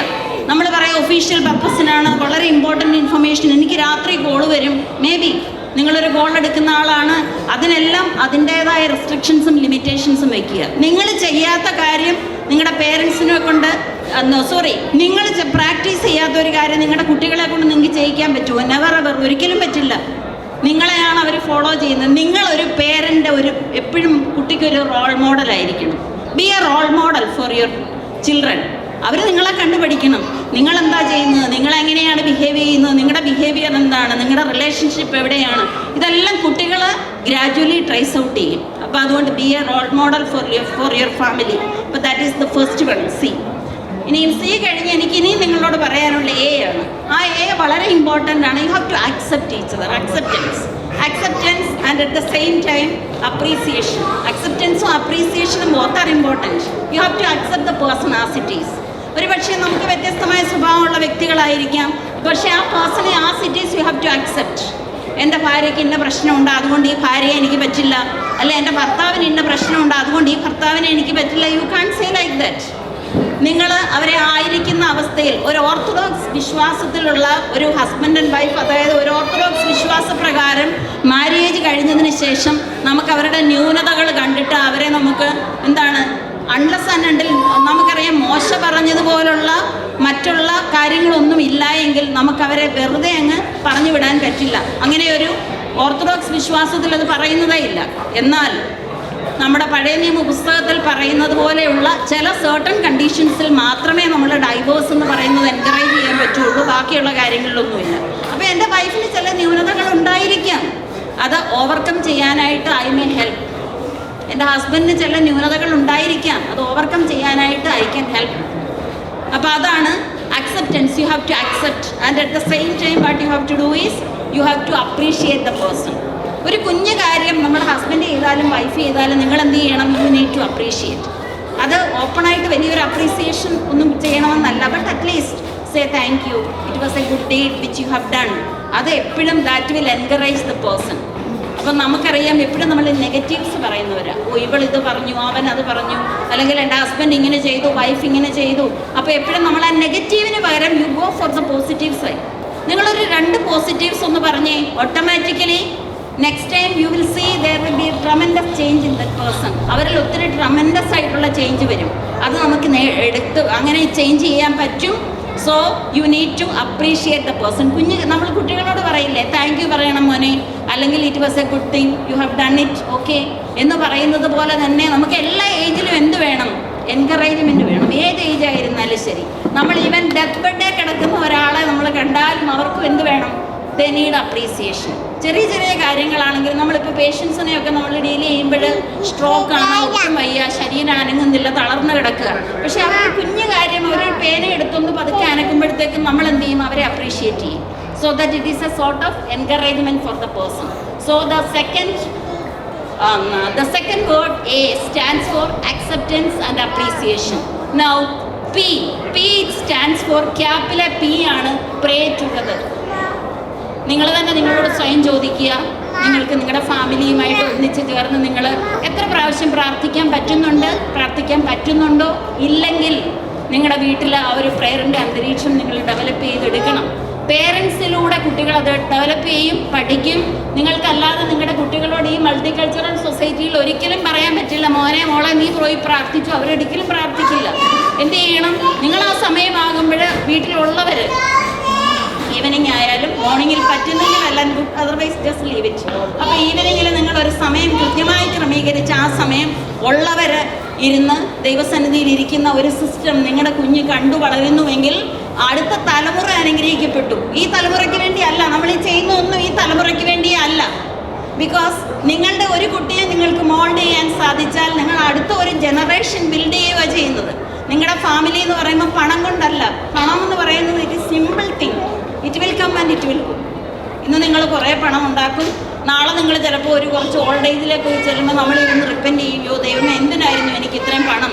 നമ്മൾ പറയാം ഒഫീഷ്യൽ പർപ്പസിനാണ്, വളരെ ഇമ്പോർട്ടൻ്റ് ഇൻഫർമേഷൻ, എനിക്ക് രാത്രി കോൾ വരും, മേ ബി നിങ്ങളൊരു കോൾ എടുക്കുന്ന ആളാണ്, അതിനെല്ലാം അതിൻ്റേതായ റെസ്ട്രിക്ഷൻസും ലിമിറ്റേഷൻസും വയ്ക്കുക. നിങ്ങൾ ചെയ്യാത്ത കാര്യം നിങ്ങളുടെ പേരൻസിനെ കൊണ്ട് നിങ്ങൾ പ്രാക്ടീസ് ചെയ്യാത്ത ഒരു കാര്യം നിങ്ങളുടെ കുട്ടികളെ കൊണ്ട് നിങ്ങൾക്ക് ചെയ്യിക്കാൻ പറ്റുമോ? നെവർ എവർ, ഒരിക്കലും പറ്റില്ല. നിങ്ങളെയാണ് അവർ ഫോളോ ചെയ്യുന്നത്. നിങ്ങളൊരു പേരൻ്റ് എപ്പോഴും കുട്ടിക്കൊരു റോൾ മോഡലായിരിക്കണം. Be a role model for your children. അവർ നിങ്ങളെ കണ്ടുപഠിക്കണം. നിങ്ങളെന്താ ചെയ്യുന്നത്, നിങ്ങളെങ്ങനെയാണ് ബിഹേവ് ചെയ്യുന്നത്, നിങ്ങളുടെ ബിഹേവിയർ എന്താണ്, നിങ്ങളുടെ റിലേഷൻഷിപ്പ് എവിടെയാണ്, ഇതെല്ലാം കുട്ടികൾ ഗ്രാജുവലി ട്രേസ് ഔട്ട് ചെയ്യും. അപ്പോൾ അതുകൊണ്ട് be a role model for your family. അപ്പോൾ that is the first one, C. ഇനിയും സി കഴിഞ്ഞ് എനിക്ക് ഇനിയും നിങ്ങളോട് പറയാനുള്ള എ ആണ്. ആ എ വളരെ ഇമ്പോർട്ടൻ്റ് ആണ്. You have to accept each other. Acceptance and at the same time appreciation. അക്സെപ്റ്റൻസും അപ്രീസിയേഷനും both are important. You have to accept the person as it is. ഒരു പക്ഷേ നമുക്ക് വ്യത്യസ്തമായ സ്വഭാവമുള്ള വ്യക്തികളായിരിക്കാം, പക്ഷേ ആ പേഴ്സണെ as it is you have to accept. എൻ്റെ ഭാര്യയ്ക്ക് ഇന്ന പ്രശ്നമുണ്ട്, അതുകൊണ്ട് ഈ ഭാര്യയെ എനിക്ക് പറ്റില്ല. അല്ലെ എൻ്റെ ഭർത്താവിന് ഇന്ന പ്രശ്നമുണ്ട്, അതുകൊണ്ട് ഈ ഭർത്താവിനെ എനിക്ക് പറ്റില്ല. You can't say like that. നിങ്ങൾ അവരെ ആയിരിക്കുന്ന അവസ്ഥയിൽ ഒരു ഓർത്തഡോക്സ് വിശ്വാസത്തിലുള്ള ഒരു ഹസ്ബൻഡ് ആൻഡ് വൈഫ്, അതായത് ഒരു ഓർത്തഡോക്സ് വിശ്വാസപ്രകാരം മാര്യേജ് കഴിഞ്ഞതിന് ശേഷം നമുക്ക് അവരുടെ ന്യൂനതകൾ കണ്ടിട്ട് അവരെ നമുക്ക് എന്താണ് അൺലെസ് ആൻഡ് അണ്ടിൽ നമുക്കറിയാം മോശ പറഞ്ഞതുപോലുള്ള മറ്റുള്ള കാര്യങ്ങളൊന്നും ഇല്ല എങ്കിൽ നമുക്കവരെ വെറുതെ അങ്ങ് പറഞ്ഞു വിടാൻ പറ്റില്ല. അങ്ങനെ ഒരു ഓർത്തഡോക്സ് വിശ്വാസത്തിൽ അത് പറയുന്നതേ ഇല്ല. എന്നാൽ നമ്മുടെ പഴയ നിയമ പുസ്തകത്തിൽ പറയുന്നത് പോലെയുള്ള ചില സർട്ടൺ കണ്ടീഷൻസിൽ മാത്രമേ നമ്മൾ ഡൈവോഴ്സ് എന്ന് പറയുന്നത് എൻകറേജ് ചെയ്യാൻ പറ്റുള്ളൂ, ബാക്കിയുള്ള കാര്യങ്ങളിലൊന്നുമില്ല. അപ്പോൾ എൻ്റെ വൈഫിന് ചില ന്യൂനതകൾ ഉണ്ടായിരിക്കാം, അത് ഓവർകം ചെയ്യാനായിട്ട് ഐ മേ ഹെൽപ്പ്. എൻ്റെ ഹസ്ബൻഡിന് ചില ന്യൂനതകൾ ഉണ്ടായിരിക്കാം, അത് ഓവർകം ചെയ്യാനായിട്ട് ഐ ക്യാൻ ഹെൽപ്പ്. അപ്പോൾ അതാണ് acceptance. You have to accept and at the same time what you have to do is you have to appreciate the person. ഒരു കുഞ്ഞു കാര്യം നമ്മുടെ ഹസ്ബൻഡ് ചെയ്താലും വൈഫ് ചെയ്താലും നിങ്ങൾ എന്ത് ചെയ്യണം? You need to appreciate. അത് ഓപ്പണായിട്ട് വലിയൊരു അപ്രീസിയേഷൻ ഒന്നും ചെയ്യണമെന്നല്ല, but at least say thank you, it was a good deed which you have done. അത് എപ്പോഴും that will encourage the person. അപ്പം നമുക്കറിയാം എപ്പോഴും നമ്മൾ നെഗറ്റീവ്സ് പറയുന്നവരാണ്. ഓ ഇവൾ ഇത് പറഞ്ഞു, അവൻ അത് പറഞ്ഞു, അല്ലെങ്കിൽ എൻ്റെ ഹസ്ബൻഡ് ഇങ്ങനെ ചെയ്തു, വൈഫ് ഇങ്ങനെ ചെയ്തു. അപ്പോൾ എപ്പോഴും നമ്മൾ ആ നെഗറ്റീവിന് പകരം you go for the positive side. നിങ്ങളൊരു 2 പോസിറ്റീവ്സ് ഒന്ന് പറഞ്ഞേ, automatically next time you will see there will be tremendous change in that person. അവരിൽ ഒത്തിരി ട്രമൻഡസ് ആയിട്ടുള്ള ചേഞ്ച് വരും. അത് നമുക്ക് എടുത്ത് അങ്ങനെ ചേഞ്ച് ചെയ്യാൻ പറ്റും. So you need to appreciate the person. നമ്മൾ കുട്ടികളോട് പറയില്ലേ താങ്ക് യു പറയണം മോനെ, അല്ലെങ്കിൽ it was a good thing, you have done it okay എന്ന് പറയുന്നത് പോലെ തന്നെ നമുക്ക് എല്ലാ ഏജിലും എന്ത് വേണം? എൻകറേജ്മെൻറ്റ് വേണം. ഏത് ഏജ് ആയിരുന്നാലും ശരി. നമ്മൾ ഈവൻ ഡെത്ത് ബെഡേ കിടക്കുന്ന ഒരാളെ നമ്മൾ കണ്ടാലും അവർക്കും എന്ത് വേണം? They need appreciation. ചെറിയ ചെറിയ കാര്യങ്ങളാണെങ്കിൽ നമ്മളിപ്പോൾ പേഷ്യൻസിനെയൊക്കെ നമ്മൾ ഡീൽ ചെയ്യുമ്പോൾ സ്ട്രോക്ക് ആണ്, ഒട്ടും വയ്യ, ശരീരം അനങ്ങുന്നില്ല, തളർന്ന് കിടക്കുക. പക്ഷെ അവർ കുഞ്ഞു കാര്യം ഒരു പേന എടുത്തൊന്ന് പതുക്കെ അനക്കുമ്പോഴത്തേക്കും നമ്മൾ എന്ത് ചെയ്യും? അവരെ അപ്രീഷിയേറ്റ് ചെയ്യും. So that it is A sort of encouragement for the person. So the second word A stands for acceptance and appreciation. Now P it stands for ക്യാപിലെ P ആണ് pray together. നിങ്ങൾ തന്നെ നിങ്ങളോട് സ്വയം ചോദിക്കുക, നിങ്ങൾക്ക് നിങ്ങളുടെ ഫാമിലിയുമായിട്ട് ഒന്നിച്ച് ചേർന്ന് നിങ്ങൾ എത്ര പ്രാവശ്യം പ്രാർത്ഥിക്കാൻ പറ്റുന്നുണ്ടോ? ഇല്ലെങ്കിൽ നിങ്ങളുടെ വീട്ടിൽ ആ ഒരു പ്രേയറിൻ്റെ അന്തരീക്ഷം നിങ്ങൾ ഡെവലപ്പ് ചെയ്തെടുക്കണം. പേരൻസിലൂടെ കുട്ടികൾ അത് ഡെവലപ്പ് ചെയ്യും, പഠിക്കും. നിങ്ങൾക്കല്ലാതെ നിങ്ങളുടെ കുട്ടികളോട് ഈ മൾട്ടി കൾച്ചറൽ സൊസൈറ്റിയിൽ ഒരിക്കലും പറയാൻ പറ്റില്ല, മോനെ മോളെ നീ പോയി പ്രാർത്ഥിച്ചു. അവരൊരിക്കലും പ്രാർത്ഥിക്കില്ല. എന്ത് ചെയ്യണം? നിങ്ങൾ ആ സമയമാകുമ്പോൾ വീട്ടിലുള്ളവർ ഈവനിങ് ആയാലും മോർണിംഗിൽ പറ്റുന്നെങ്കിൽ എല്ലാം good, otherwise just leave it. അപ്പോൾ ഈവനിങ്ങിൽ നിങ്ങൾ ഒരു സമയം കൃത്യമായി ക്രമീകരിച്ച് ആ സമയം ഉള്ളവർ ഇരുന്ന് ദൈവസന്നിധിയിൽ ഇരിക്കുന്ന ഒരു സിസ്റ്റം നിങ്ങളുടെ കുഞ്ഞ് കണ്ടു വളരുന്നുവെങ്കിൽ അടുത്ത തലമുറ അനുഗ്രഹിക്കപ്പെട്ടു. ഈ തലമുറയ്ക്ക് വേണ്ടിയല്ല നമ്മൾ ഈ ചെയ്യുന്ന ഒന്നും, ഈ തലമുറയ്ക്ക് വേണ്ടിയേ അല്ല. ബിക്കോസ് നിങ്ങളുടെ ഒരു കുട്ടിയെ നിങ്ങൾക്ക് മോൾഡ് ചെയ്യാൻ സാധിച്ചാൽ നിങ്ങൾ അടുത്ത ഒരു ജനറേഷൻ ബിൽഡ് ചെയ്യുക ചെയ്യുന്നത്. നിങ്ങളുടെ ഫാമിലി എന്ന് പറയുമ്പോൾ പണം കൊണ്ടല്ല. പണം എന്ന് പറയുന്നത് it is simple thing. It will come and it will go. ഇന്ന് നിങ്ങൾ കുറേ പണം ഉണ്ടാക്കും, നാളെ നിങ്ങൾ ചിലപ്പോൾ ഒരു കുറച്ച് ഓൾഡ് ഏജിലേക്ക് ചെല്ലുമ്പോൾ നമ്മളിരുന്ന് റിപ്പൻറ്റ് ചെയ്യുകയോ ദൈവമേ എന്തിനായിരുന്നു എനിക്ക്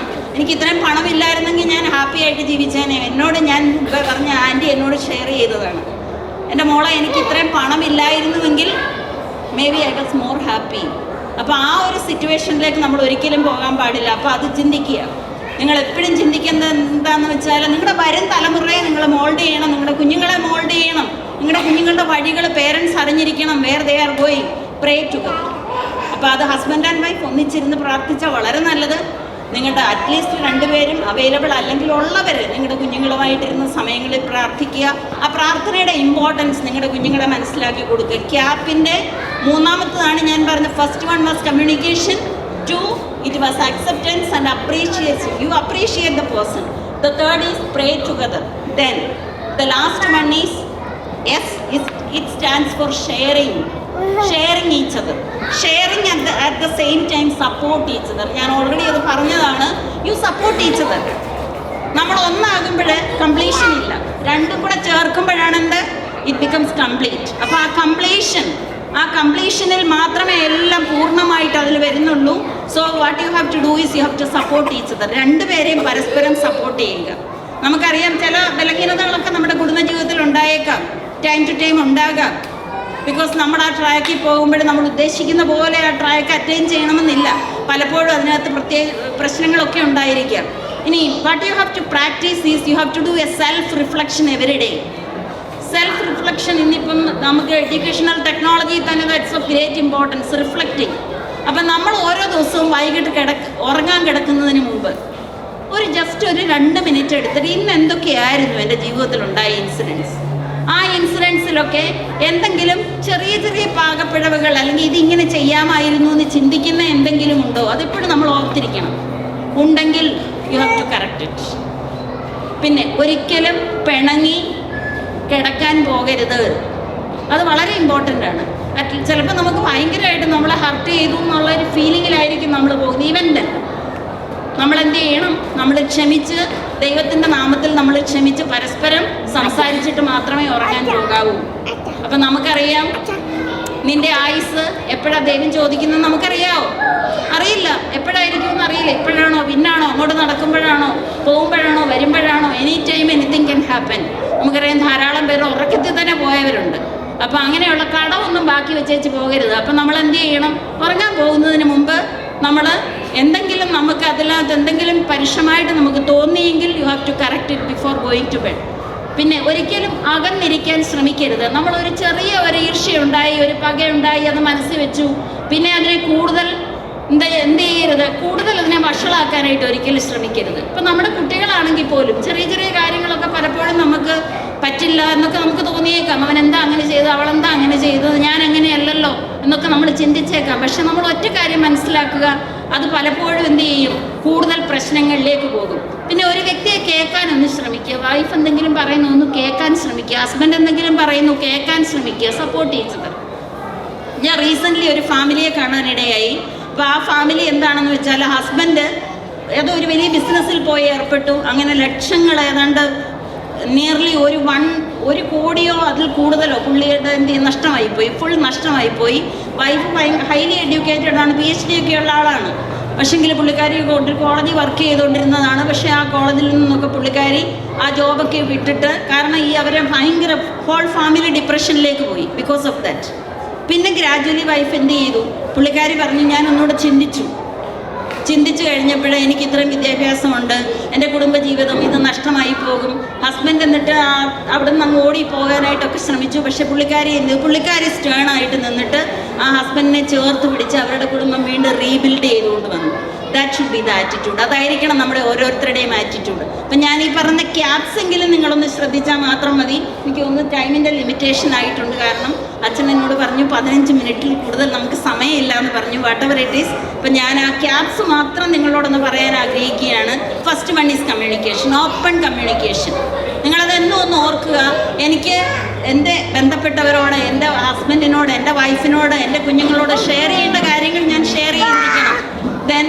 ഇത്രയും പണമില്ലായിരുന്നെങ്കിൽ ഞാൻ ഹാപ്പി ആയിട്ട് ജീവിച്ചേനെ. ഞാൻ പറഞ്ഞ ആൻറ്റി എന്നോട് ഷെയർ ചെയ്തതാണ്, എൻ്റെ മോളെ എനിക്ക് ഇത്രയും പണമില്ലായിരുന്നുവെങ്കിൽ maybe I was more happy. അപ്പോൾ ആ ഒരു സിറ്റുവേഷനിലേക്ക് നമ്മൾ ഒരിക്കലും പോകാൻ പാടില്ല. അപ്പോൾ അത് ചിന്തിക്കുക. നിങ്ങൾ എപ്പോഴും ചിന്തിക്കുന്നത് എന്താണെന്ന് വെച്ചാൽ നിങ്ങളുടെ വരും തലമുറയെ നിങ്ങൾ മോൾഡ് ചെയ്യണം, നിങ്ങളുടെ കുഞ്ഞുങ്ങളെ മോൾഡ് ചെയ്യണം. നിങ്ങളുടെ കുഞ്ഞുങ്ങളുടെ വഴികൾ പേരൻസ് അറിഞ്ഞിരിക്കണം. Where they are going, pray together. അപ്പോൾ അത് ഹസ്ബൻഡ് ആൻഡ് വൈഫ് ഒന്നിച്ചിരുന്ന് പ്രാർത്ഥിച്ചാൽ വളരെ നല്ലത്. നിങ്ങളുടെ അറ്റ്ലീസ്റ്റ് രണ്ടുപേരും അവൈലബിൾ അല്ലെങ്കിൽ ഉള്ളവർ നിങ്ങളുടെ കുഞ്ഞുങ്ങളുമായിട്ടിരുന്ന സമയങ്ങളിൽ പ്രാർത്ഥിക്കുക. ആ പ്രാർത്ഥനയുടെ ഇമ്പോർട്ടൻസ് നിങ്ങളുടെ കുഞ്ഞുങ്ങളെ മനസ്സിലാക്കി കൊടുക്കുക. ക്യാപ്പിൻ്റെ മൂന്നാമത്തതാണ് ഞാൻ പറഞ്ഞ first one was communication, 2 it was acceptance and appreciation. You appreciate the person. The third is pray together. Then the last one is S. It stands for sharing each other. Sharing at the same time support each other. ഞാൻ ഓൾറെഡി അത് പറഞ്ഞതാണ്. You support each other. നമ്മൾ ഒന്നാകുമ്പോൾ കംപ്ലീഷൻ ഇല്ല, രണ്ടും കൂടെ ചേർക്കുമ്പോഴാണ് എന്ത്? It becomes complete. അപ്പോൾ ആ കംപ്ലീഷനിൽ മാത്രമേ എല്ലാം പൂർണ്ണമായിട്ട് അതിൽ വരുന്നുള്ളൂ. So what you have to do is you have to support each other. രണ്ടുപേരെയും പരസ്പരം സപ്പോർട്ട് ചെയ്യുക. നമുക്കറിയാം ചില ബലഹീനതകളൊക്കെ നമ്മുടെ കുടുംബ ജീവിതത്തിൽ ഉണ്ടായേക്കാം, ടൈം ടു ടൈം ഉണ്ടാകാം. ബിക്കോസ് നമ്മൾ ആ ട്രാക്കിൽ പോകുമ്പോൾ നമ്മൾ ഉദ്ദേശിക്കുന്ന പോലെ ആ ട്രാക്ക് അറ്റൈൻ ചെയ്യണമെന്നില്ല. പലപ്പോഴും അതിനകത്ത് പ്രത്യേക പ്രശ്നങ്ങളൊക്കെ ഉണ്ടായിരിക്കാം. ഇനി what you have to practice is you have to do a self reflection every day. Self reflection ഇന്നിപ്പം നമുക്ക് എഡ്യൂക്കേഷണൽ ടെക്നോളജി തന്നെ that's of great importance, reflecting. അപ്പം നമ്മൾ ഓരോ ദിവസവും വൈകിട്ട് ഉറങ്ങാൻ കിടക്കുന്നതിന് മുമ്പ് ജസ്റ്റ് ഒരു 2 മിനിറ്റ് എടുത്തിട്ട് ഇന്ന് എന്തൊക്കെയായിരുന്നു എൻ്റെ ജീവിതത്തിലുണ്ടായ ഇൻസിഡൻസ്, ആ ഇൻസിഡൻസിലൊക്കെ എന്തെങ്കിലും ചെറിയ ചെറിയ പാകപ്പിഴവുകൾ അല്ലെങ്കിൽ ഇതിങ്ങനെ ചെയ്യാമായിരുന്നു എന്ന് ചിന്തിക്കുന്ന എന്തെങ്കിലും ഉണ്ടോ? അതെപ്പോഴും നമ്മൾ ഓർത്തിരിക്കണം. ഉണ്ടെങ്കിൽ you have to correct it. പിന്നെ ഒരിക്കലും പിണങ്ങി കിടക്കാൻ പോകരുത്. അത് വളരെ ഇമ്പോർട്ടൻ്റ് ആണ്. ചിലപ്പോൾ നമുക്ക് ഭയങ്കരമായിട്ട് നമ്മളെ ഹർട്ട് ചെയ്തു എന്നുള്ളൊരു ഫീലിങ്ങിലായിരിക്കും നമ്മൾ പോകുന്നത്. ഈവൻ നമ്മളെന്ത് ചെയ്യണം? നമ്മൾ ക്ഷമിച്ച് ദൈവത്തിൻ്റെ നാമത്തിൽ നമ്മൾ ക്ഷമിച്ച് പരസ്പരം സംസാരിച്ചിട്ട് മാത്രമേ ഉറങ്ങാൻ പോകാവൂ. അപ്പം നമുക്കറിയാം നിൻ്റെ ആയുസ് എപ്പോഴാണ് ദൈവം ചോദിക്കുന്നത് നമുക്കറിയാമോ? അറിയില്ല. എപ്പോഴായിരിക്കും എന്നറിയില്ല. എപ്പോഴാണോ, പിന്നാണോ, അങ്ങോട്ട് നടക്കുമ്പോഴാണോ, പോകുമ്പോഴാണോ, വരുമ്പോഴാണോ, any time anything can happen. നമുക്കറിയാം ധാരാളം പേർ ഉറക്കത്തിൽ തന്നെ പോയവരുണ്ട്. അപ്പോൾ അങ്ങനെയുള്ള കടമൊന്നും ബാക്കി വെച്ചേച്ച് പോകരുത്. അപ്പം നമ്മൾ എന്ത് ചെയ്യണം? ഉറങ്ങാൻ പോകുന്നതിന് മുമ്പ് നമ്മൾ എന്തെങ്കിലും നമുക്ക് അതിനകത്ത് എന്തെങ്കിലും പരുഷമായിട്ട് നമുക്ക് തോന്നിയെങ്കിൽ you have to correct it before going to bed. പിന്നെ ഒരിക്കലും അകന്നിരിക്കാൻ ശ്രമിക്കരുത്. നമ്മളൊരു ചെറിയ ഒരു ഈർഷ്യയുണ്ടായി, ഒരു പകയുണ്ടായി, അത് മനസ്സിൽ വെച്ചു, പിന്നെ അതിനെ കൂടുതൽ എന്ത് ചെയ്യരുത്, കൂടുതൽ അതിനെ വഷളാക്കാനായിട്ട് ഒരിക്കലും ശ്രമിക്കരുത്. ഇപ്പം നമ്മുടെ കുട്ടികളാണെങ്കിൽ പോലും ചെറിയ ചെറിയ കാര്യങ്ങളൊക്കെ പലപ്പോഴും നമുക്ക് പറ്റില്ല എന്നൊക്കെ നമുക്ക് തോന്നിയേക്കാം. അവൻ എന്താ അങ്ങനെ ചെയ്തത്, അവളെന്താ അങ്ങനെ ചെയ്തത്, ഞാൻ അങ്ങനെയല്ലല്ലോ എന്നൊക്കെ നമ്മൾ ചിന്തിച്ചേക്കാം. പക്ഷെ നമ്മൾ ഒറ്റ കാര്യം മനസ്സിലാക്കുക, അത് പലപ്പോഴും എന്ത് ചെയ്യും, കൂടുതൽ പ്രശ്നങ്ങളിലേക്ക് പോകും. പിന്നെ ഒരു വ്യക്തിയെ കേൾക്കാനൊന്ന് ശ്രമിക്കുക. വൈഫ് എന്തെങ്കിലും പറയുന്നു ഒന്ന് കേൾക്കാൻ ശ്രമിക്കുക. ഹസ്ബൻഡ് എന്തെങ്കിലും പറയുന്നു കേൾക്കാൻ ശ്രമിക്കുക. സപ്പോർട്ട് ചെയ്തത്. ഞാൻ റീസെൻ്റ്ലി ഒരു ഫാമിലിയെ കാണാനിടയായി. അപ്പോൾ ആ ഫാമിലി എന്താണെന്ന് വെച്ചാൽ, ഹസ്ബൻഡ് ഏതോ ഒരു വലിയ ബിസിനസ്സിൽ പോയി ഏർപ്പെട്ടു. അങ്ങനെ ലക്ഷങ്ങൾ ഏതാണ്ട് നിയർലി ഒരു കോടിയോ അതിൽ കൂടുതലോ പുള്ളിയുടെ നഷ്ടമായിപ്പോയി, ഫുൾ നഷ്ടമായിപ്പോയി. വൈഫ് ഹൈലി എഡ്യൂക്കേറ്റഡ് ആണ്, PhD ഒക്കെ ഉള്ള ആളാണ്. പക്ഷേങ്കിൽ പുള്ളിക്കാരി ഒരു കോളേജിൽ വർക്ക് ചെയ്തുകൊണ്ടിരുന്നതാണ്. പക്ഷേ ആ കോളേജിൽ നിന്നൊക്കെ പുള്ളിക്കാരി ആ ജോബൊക്കെ വിട്ടിട്ട്, കാരണം അവരെ ഭയങ്കര ഹോൾ ഫാമിലി ഡിപ്രഷനിലേക്ക് പോയി ബിക്കോസ് ഓഫ് ദാറ്റ്. പിന്നെ ഗ്രാജുവലി വൈഫ് എന്ത് ചെയ്തു, പുള്ളിക്കാരി പറഞ്ഞു ഞാൻ ഒന്നുകൂടെ ചിന്തിച്ചു കഴിഞ്ഞപ്പോഴേ എനിക്ക് ഇത്രയും വിദ്യാഭ്യാസമുണ്ട്, എൻ്റെ കുടുംബജീവിതം ഇത് നഷ്ടമായി പോകും. ഹസ്ബൻഡ് എന്നിട്ട് അവിടെ നിന്ന് അങ്ങ് ഓടി പോകാനായിട്ടൊക്കെ ശ്രമിച്ചു. പക്ഷേ പുള്ളിക്കാരി സ്റ്റേണായിട്ട് നിന്നിട്ട് ആ ഹസ്ബൻഡിനെ ചേർത്ത് പിടിച്ച് അവരുടെ കുടുംബം വീണ്ടും റീബിൽഡ് ചെയ്തുകൊണ്ട് വന്നു. That should be the attitude. അതായിരിക്കണം നമ്മുടെ ഓരോരുത്തരുടെയും ആറ്റിറ്റ്യൂഡ്. അപ്പം ഞാൻ ഈ പറഞ്ഞ ക്യാപ്സ് എങ്കിലും നിങ്ങളൊന്ന് ശ്രദ്ധിച്ചാൽ മാത്രം മതി. എനിക്കൊന്ന് ടൈമിൻ്റെ ലിമിറ്റേഷൻ ആയിട്ടുണ്ട്. കാരണം അച്ഛൻ എന്നോട് പറഞ്ഞു 15 മിനിറ്റിൽ കൂടുതൽ നമുക്ക് സമയമില്ല എന്ന് പറഞ്ഞു. Whatever it is. അപ്പം ഞാൻ ആ ക്യാപ്സ് മാത്രം നിങ്ങളോടൊന്ന് പറയാൻ ആഗ്രഹിക്കുകയാണ്. First one is communication, open communication. നിങ്ങളതെന്നും ഒന്ന് ഓർക്കുക. എനിക്ക് എൻ്റെ ബന്ധപ്പെട്ടവരോട്, എൻ്റെ ഹസ്ബൻഡിനോട്, എൻ്റെ വൈഫിനോട്, എൻ്റെ കുഞ്ഞുങ്ങളോട് ഷെയർ ചെയ്യേണ്ട കാര്യങ്ങൾ ഞാൻ ഷെയർ ചെയ്തിരിക്കണം. ദെൻ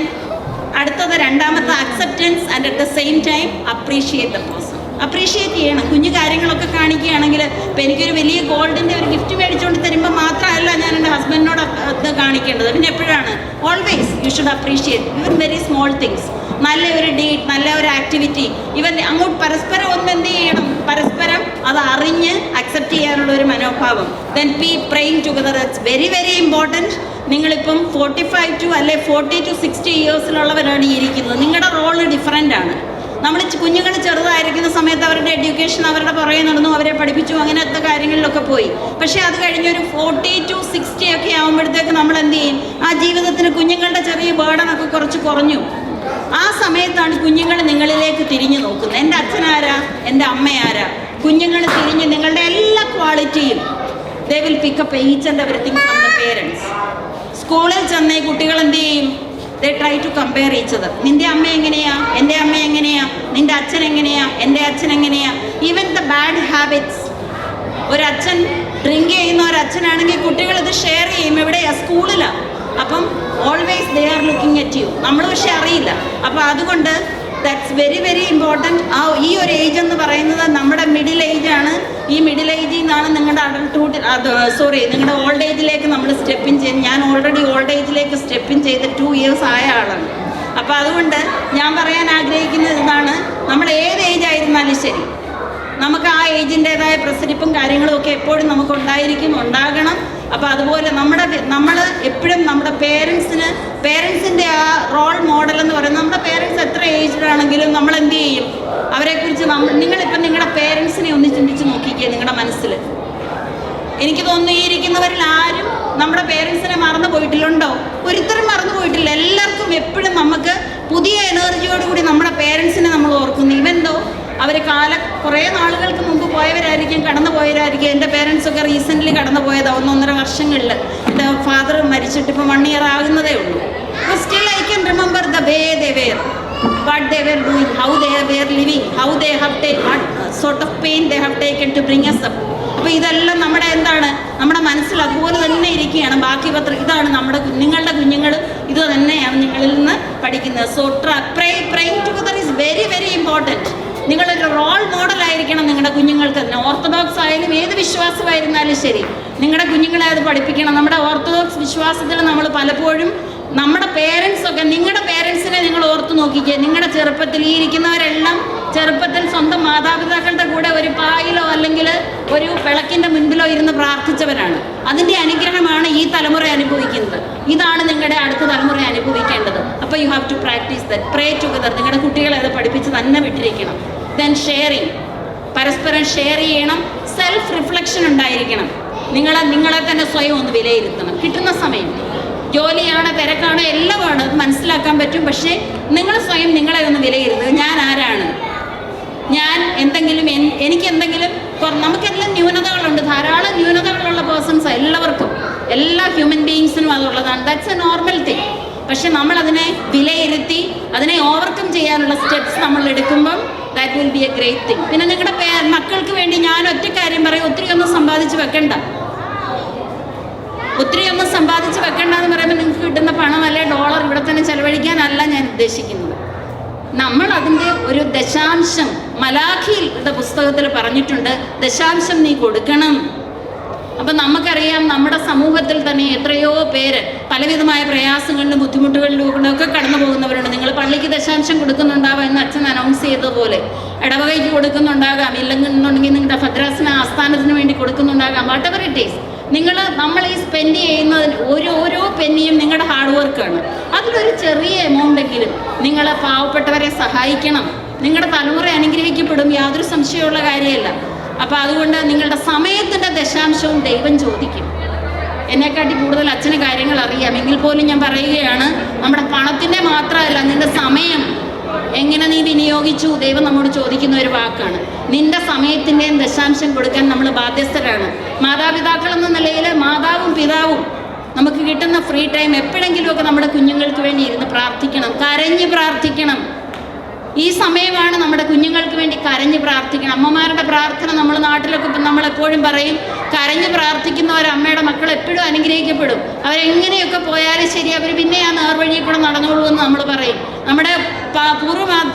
അടുത്തത് രണ്ടാമത്തെ acceptance and at the same time appreciate the person. Appreciate ചെയ്യണം. കുഞ്ഞു കാര്യങ്ങളൊക്കെ കാണിക്കുകയാണെങ്കിൽ, ഇപ്പം എനിക്കൊരു വലിയ ഗോൾഡിൻ്റെ ഒരു ഗിഫ്റ്റ് മേടിച്ചുകൊണ്ട് തരുമ്പോൾ മാത്രമല്ല ഞാൻ എൻ്റെ ഹസ്ബൻഡിനോട് അത് കാണിക്കേണ്ടത്. പിന്നെ എപ്പോഴാണ്? Always you should appreciate even very small things. നല്ല ഒരു ഡേറ്റ്, നല്ല ഒരു ആക്ടിവിറ്റി, ഇവൻ അങ്ങോട്ട് പരസ്പരം ഒന്ന് എന്ത് ചെയ്യണം, പരസ്പരം അത് അറിഞ്ഞ് അക്സെപ്റ്റ് ചെയ്യാനുള്ള ഒരു മനോഭാവം. Then praying together, it's very very important. നിങ്ങളിപ്പം 45 to 40 to 60 ഇയേഴ്സിലുള്ളവരാണ് ഈ ഇരിക്കുന്നത്. നിങ്ങളുടെ റോള് ഡിഫറൻ്റ് ആണ്. നമ്മൾ കുഞ്ഞുങ്ങൾ ചെറുതായിരിക്കുന്ന സമയത്ത് അവരുടെ എഡ്യൂക്കേഷൻ അവരുടെ പുറകെ നടന്നു, അവരെ പഠിപ്പിച്ചു, അങ്ങനത്തെ കാര്യങ്ങളിലൊക്കെ പോയി. പക്ഷേ അത് കഴിഞ്ഞൊരു 40 to 60 ഒക്കെ ആകുമ്പോഴത്തേക്ക് നമ്മൾ എന്ത് ചെയ്യും, ആ ജീവിതത്തിന് കുഞ്ഞുങ്ങളുടെ ചെറിയ ബേർഡനൊക്കെ കുറച്ച് കുറഞ്ഞു. ആ സമയത്താണ് കുഞ്ഞുങ്ങൾ നിങ്ങളിലേക്ക് തിരിഞ്ഞു നോക്കുന്നത്. എൻ്റെ അച്ഛനാരാ, എൻ്റെ അമ്മയാരാ. കുഞ്ഞുങ്ങൾ തിരിഞ്ഞ് നിങ്ങളുടെ എല്ലാ ക്വാളിറ്റിയും they will pick up each and everything from the parents. സ്കൂളിൽ ചെന്ന കുട്ടികൾ എന്ത് ചെയ്യും, they try to compare each other. നിൻ്റെ അമ്മ എങ്ങനെയാ, എൻ്റെ അമ്മ എങ്ങനെയാ, നിൻ്റെ അച്ഛൻ എങ്ങനെയാ, എൻ്റെ അച്ഛൻ എങ്ങനെയാ. Even the bad habits. ഒരച്ഛൻ ഡ്രിങ്ക് ചെയ്യുന്ന ഒരച്ഛനാണെങ്കിൽ കുട്ടികൾ ഇത് ഷെയർ ചെയ്യും. എവിടെയാ? സ്കൂളിലാണ്. അപ്പം always they are looking at you. നമ്മൾ പക്ഷെ അറിയില്ല. അപ്പോൾ അതുകൊണ്ട് ദാറ്റ്സ് വെരി വെരി ഇമ്പോർട്ടൻറ്റ്. ഈ ഒരു ഏജ് എന്ന് പറയുന്നത് നമ്മുടെ മിഡിൽ ഏജാണ്. ഈ മിഡിൽ ഏജിൽ നിന്നാണ് നിങ്ങളുടെ അഡൾട്ട്ഹുഡ്, നിങ്ങളുടെ ഓൾഡ് ഏജിലേക്ക് നമ്മൾ സ്റ്റെപ്പിൻ ചെയ്ത്, ഞാൻ ഓൾറെഡി ഓൾഡ് ഏജിലേക്ക് സ്റ്റെപ്പിൻ ചെയ്ത് 2 years ആയ ആളാണ്. അപ്പോൾ അതുകൊണ്ട് ഞാൻ പറയാൻ ആഗ്രഹിക്കുന്നത് ഇതാണ്, നമ്മൾ ഏത് ഏജ് ആയിരുന്നാലും ശരി, നമുക്ക് ആ ഏജിൻ്റേതായ പ്രസരിപ്പും കാര്യങ്ങളും ഒക്കെ എപ്പോഴും നമുക്ക് ഉണ്ടാകണം. അപ്പോൾ അതുപോലെ നമ്മൾ എപ്പോഴും നമ്മുടെ പേരൻസിൻ്റെ ആ റോൾ മോഡൽ എന്ന് പറയുന്നത്, നമ്മുടെ പേരൻസ് എത്ര ഏജ്ഡാണെങ്കിലും നമ്മൾ എന്ത് ചെയ്യും, അവരെക്കുറിച്ച് നിങ്ങളിപ്പം നിങ്ങളുടെ പേരൻസിനെ ഒന്ന് ചിന്തിച്ച് നോക്കിക്കുക. നിങ്ങളുടെ മനസ്സിൽ എനിക്ക് തോന്നുന്നു ഈ ഇരിക്കുന്നവരിൽ ആരും നമ്മുടെ പേരൻസിനെ മറന്നു പോയിട്ടില്ലുണ്ടോ? ഒരിക്കലും മറന്നു പോയിട്ടില്ല. എല്ലാവർക്കും എപ്പോഴും നമുക്ക് പുതിയ എനർജിയോടുകൂടി നമ്മുടെ പേരൻസിനെ നമ്മൾ ഓർക്കുന്നു. ഇവന്തോ അവർ കുറേ നാളുകൾക്ക് മുമ്പ് കടന്നു പോയവരായിരിക്കും. എൻ്റെ പേരൻസൊക്കെ റീസെൻ്റ്ലി കടന്നു പോയതാണ്, 1-1.5 വർഷങ്ങളിൽ. എൻ്റെ ഫാദർ മരിച്ചിട്ട് ഇപ്പോൾ 1 year ആകുന്നതേ ഉള്ളൂ. അപ്പോൾ still I can remember the way they were, what they were doing, how they were living, how they have taken, what sort of pain they have taken to bring us up. അപ്പോൾ ഇതെല്ലാം നമ്മുടെ മനസ്സിൽ അതുപോലെ തന്നെ ഇരിക്കുകയാണ്. ബാക്കി ഇതാണ് നിങ്ങളുടെ കുഞ്ഞുങ്ങൾ ഇത് തന്നെയാണ് നിങ്ങളിൽ നിന്ന് പഠിക്കുന്നത്. So praying together is very very important. നിങ്ങളൊരു റോൾ മോഡലായിരിക്കണം നിങ്ങളുടെ കുഞ്ഞുങ്ങൾക്ക് തന്നെ. ഓർത്തഡോക്സ് ആയാലും ഏത് വിശ്വാസമായിരുന്നാലും ശരി, നിങ്ങളുടെ കുഞ്ഞുങ്ങളെ അത് പഠിപ്പിക്കണം. നമ്മുടെ ഓർത്തഡോക്സ് വിശ്വാസത്തിൽ നമ്മൾ പലപ്പോഴും നമ്മുടെ പേരൻസൊക്കെ, നിങ്ങളുടെ പേരൻസിനെ നിങ്ങൾ ഓർത്ത് നോക്കിക്കുക. നിങ്ങളുടെ ചെറുപ്പത്തിൽ ഈ ഇരിക്കുന്നവരെല്ലാം ചെറുപ്പത്തിൽ സ്വന്തം മാതാപിതാക്കളുടെ കൂടെ ഒരു പായിലോ അല്ലെങ്കിൽ ഒരു വിളക്കിൻ്റെ മുൻപിലോ ഇരുന്ന് പ്രാർത്ഥിച്ചവരാണ്. അതിൻ്റെ അനുഗ്രഹമാണ് ഈ തലമുറ അനുഭവിക്കുന്നത്. ഇതാണ് നിങ്ങളുടെ അടുത്ത തലമുറ അനുഭവിക്കേണ്ടത്. അപ്പോൾ you have to practice that. Pray together. നിങ്ങളുടെ കുട്ടികളെ അത് പഠിപ്പിച്ച് തന്നെ വിട്ടിരിക്കണം. Then sharing. പരസ്പരം ഷെയർ ചെയ്യണം. സെൽഫ് റിഫ്ലക്ഷൻ ഉണ്ടായിരിക്കണം. നിങ്ങളെ തന്നെ സ്വയം ഒന്ന് വിലയിരുത്തണം. കിട്ടുന്ന സമയം ജോലിയാണ്, തിരക്കാണ്, എല്ലാമാണ്, അത് മനസ്സിലാക്കാൻ പറ്റും. പക്ഷേ നിങ്ങൾ സ്വയം നിങ്ങളെ ഒന്ന് വിലയിരുത്തുക. ഞാൻ ആരാണ്? ഞാൻ എന്തെങ്കിലും എനിക്കെന്തെങ്കിലും നമുക്കെല്ലാം ന്യൂനതകളുണ്ട്. ധാരാളം ന്യൂനതകളുള്ള പേഴ്സൺസ് എല്ലാവർക്കും, എല്ലാ ഹ്യൂമൻ ബീയിങ്സിനും അതുള്ളതാണ്. That's a normal thing. പക്ഷെ നമ്മളതിനെ വിലയിരുത്തി അതിനെ ഓവർകം ചെയ്യാനുള്ള സ്റ്റെപ്സ് നമ്മൾ എടുക്കുമ്പം that will be a great thing. പിന്നെ നിങ്ങളുടെ മക്കൾക്ക് വേണ്ടി ഞാൻ ഒറ്റ കാര്യം പറയും, ഒത്തിരി ഒന്നും സമ്പാദിച്ച് വെക്കണ്ട. എന്ന് പറയുമ്പോൾ നിങ്ങൾക്ക് കിട്ടുന്ന പണം അല്ലെ ഡോളർ ഇവിടെ തന്നെ ചെലവഴിക്കാനല്ല ഞാൻ ഉദ്ദേശിക്കുന്നത്. നമ്മൾ അതിൻ്റെ ഒരു ദശാംശം, മലാഖിയുടെ പുസ്തകത്തിൽ പറഞ്ഞിട്ടുണ്ട്, ദശാംശം നീ കൊടുക്കണം. അപ്പം നമുക്കറിയാം നമ്മുടെ സമൂഹത്തിൽ തന്നെ എത്രയോ പേര് പലവിധമായ പ്രയാസങ്ങളിലും ബുദ്ധിമുട്ടുകളിലും ഒക്കെ കടന്നു പോകുന്നവരുണ്ട്. നിങ്ങൾ പള്ളിക്ക് ദശാംശം കൊടുക്കുന്നുണ്ടാവാം എന്ന് അച്ഛൻ അനൗൺസ് ചെയ്തതുപോലെ, ഇടവകയ്ക്ക് കൊടുക്കുന്നുണ്ടാകാം, ഇല്ലെന്നുണ്ടെങ്കിൽ നിങ്ങളുടെ ഭദ്രാസന ആസ്ഥാനത്തിന് വേണ്ടി കൊടുക്കുന്നുണ്ടാകാം. വാട്ട് എവർ ഇറ്റ് ഈസ്, നമ്മൾ ഈ സ്പെൻഡ് ചെയ്യുന്നതിന് ഓരോ പെന്നിയും നിങ്ങളുടെ ഹാർഡ് വർക്കാണ്. അതിലൊരു ചെറിയ എമൗണ്ടെങ്കിലും നിങ്ങൾ പാവപ്പെട്ടവരെ സഹായിക്കണം. നിങ്ങളുടെ തലമുറ അനുഗ്രഹിക്കപ്പെടും, യാതൊരു സംശയമുള്ള കാര്യമല്ല. അപ്പോൾ അതുകൊണ്ട് നിങ്ങളുടെ സമയത്തിൻ്റെ ദശാംശവും ദൈവം ചോദിക്കും. എന്നെക്കാട്ടി കൂടുതൽ അച്ഛന് കാര്യങ്ങൾ അറിയാം. എങ്കിൽ പോലും ഞാൻ പറയുകയാണ്, നമ്മുടെ പണത്തിൻ്റെ മാത്രമല്ല, നിൻ്റെ സമയം എങ്ങനെ നീ വിനിയോഗിച്ചു ദൈവം നമ്മോട് ചോദിക്കുന്ന ഒരു വാക്കാണ്. നിന്റെ സമയത്തിൻ്റെയും ദശാംശം കൊടുക്കാൻ നമ്മൾ ബാധ്യസ്ഥരാണ്. മാതാപിതാക്കൾ എന്ന നിലയിൽ മാതാവും പിതാവും നമുക്ക് കിട്ടുന്ന ഫ്രീ ടൈം എപ്പോഴെങ്കിലുമൊക്കെ നമ്മുടെ കുഞ്ഞുങ്ങൾക്ക് വേണ്ടി ഇരുന്ന് പ്രാർത്ഥിക്കണം, കരഞ്ഞ് പ്രാർത്ഥിക്കണം. ഈ സമയമാണ് നമ്മുടെ കുഞ്ഞുങ്ങൾക്ക് വേണ്ടി കരഞ്ഞ് പ്രാർത്ഥിക്കണം. അമ്മമാരുടെ പ്രാർത്ഥന നമ്മൾ നാട്ടിലൊക്കെ നമ്മളെപ്പോഴും പറയും, കരഞ്ഞ് പ്രാർത്ഥിക്കുന്ന ഒരമ്മയുടെ മക്കൾ എപ്പോഴും അനുഗ്രഹിക്കപ്പെടും. അവരെങ്ങനെയൊക്കെ പോയാലും ശരി, അവർ പിന്നെ ആ നേർവഴിയിൽ കൂടെ നടന്നോളൂവെന്ന് നമ്മൾ പറയും. നമ്മുടെ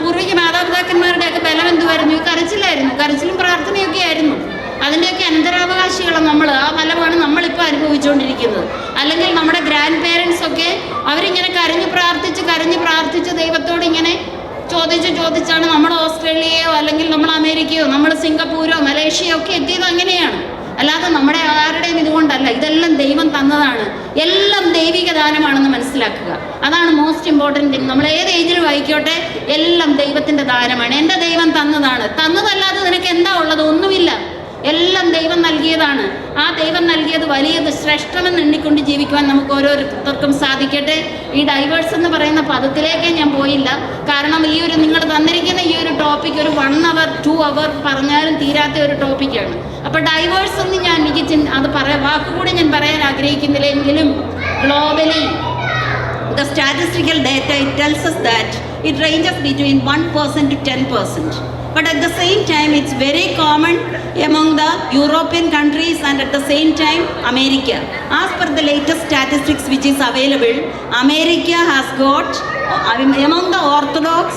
പൂർവിക മാതാപിതാക്കന്മാരുടെയൊക്കെ ബലം എന്തുമായിരുന്നു? കരച്ചിലായിരുന്നു. കരച്ചിലും പ്രാർത്ഥനയൊക്കെ ആയിരുന്നു. അതിൻ്റെയൊക്കെ അനന്തരാവകാശികളാണ് നമ്മൾ. ആ ബലമാണ് നമ്മളിപ്പോൾ അനുഭവിച്ചുകൊണ്ടിരിക്കുന്നത്. അല്ലെങ്കിൽ നമ്മുടെ ഗ്രാൻഡ് പേരൻസൊക്കെ അവരിങ്ങനെ കരഞ്ഞ് പ്രാർത്ഥിച്ച് ദൈവത്തോട് ഇങ്ങനെ ചോദിച്ചാണ് നമ്മൾ ഓസ്ട്രേലിയയോ അല്ലെങ്കിൽ നമ്മൾ അമേരിക്കയോ നമ്മൾ സിംഗപ്പൂരോ മലേഷ്യയോ ഒക്കെ എത്തിയത് അങ്ങനെയാണ്. അല്ലാതെ നമ്മുടെ ആരുടെയും ഇതുകൊണ്ടല്ല. ഇതെല്ലാം ദൈവം തന്നതാണ്. എല്ലാം ദൈവിക ദാനമാണെന്ന് മനസ്സിലാക്കുക. അതാണ് മോസ്റ്റ് ഇമ്പോർട്ടൻറ്റ് തിങ്. നമ്മൾ ഏത് ഏജിലും ആയിക്കോട്ടെ, എല്ലാം ദൈവത്തിൻ്റെ ദാനമാണ്. എൻ്റെ ദൈവം തന്നതല്ലാതെ നിനക്ക് എന്താ ഉള്ളത്? ഒന്നുമില്ല. എല്ലാം ദൈവം നൽകിയതാണ്. ആ ദൈവം നൽകിയത് വലിയത് ശ്രേഷ്ഠമെന്ന് എണ്ണിക്കൊണ്ട് ജീവിക്കുവാൻ നമുക്ക് ഓരോരുത്തർക്കും സാധിക്കട്ടെ. ഈ ഡൈവേഴ്സ് എന്ന് പറയുന്ന പദത്തിലേക്കേ ഞാൻ പോയില്ല. കാരണം നിങ്ങൾ തന്നിരിക്കുന്ന ഈ ഒരു ടോപ്പിക് ഒരു 1 hour 2 hour പറഞ്ഞാലും തീരാത്ത ഒരു ടോപ്പിക്കാണ്. അപ്പോൾ ഡൈവേഴ്സ് എന്ന് അത് വാക്കുകൂടി ഞാൻ പറയാൻ ആഗ്രഹിക്കുന്നില്ല. എങ്കിലും globally the statistical data, it tells us that it ranges between 1% to 10%. But at the same time, it's very common among the European countries and at the same time, America. As per the latest statistics which is available, America has got, among the Orthodox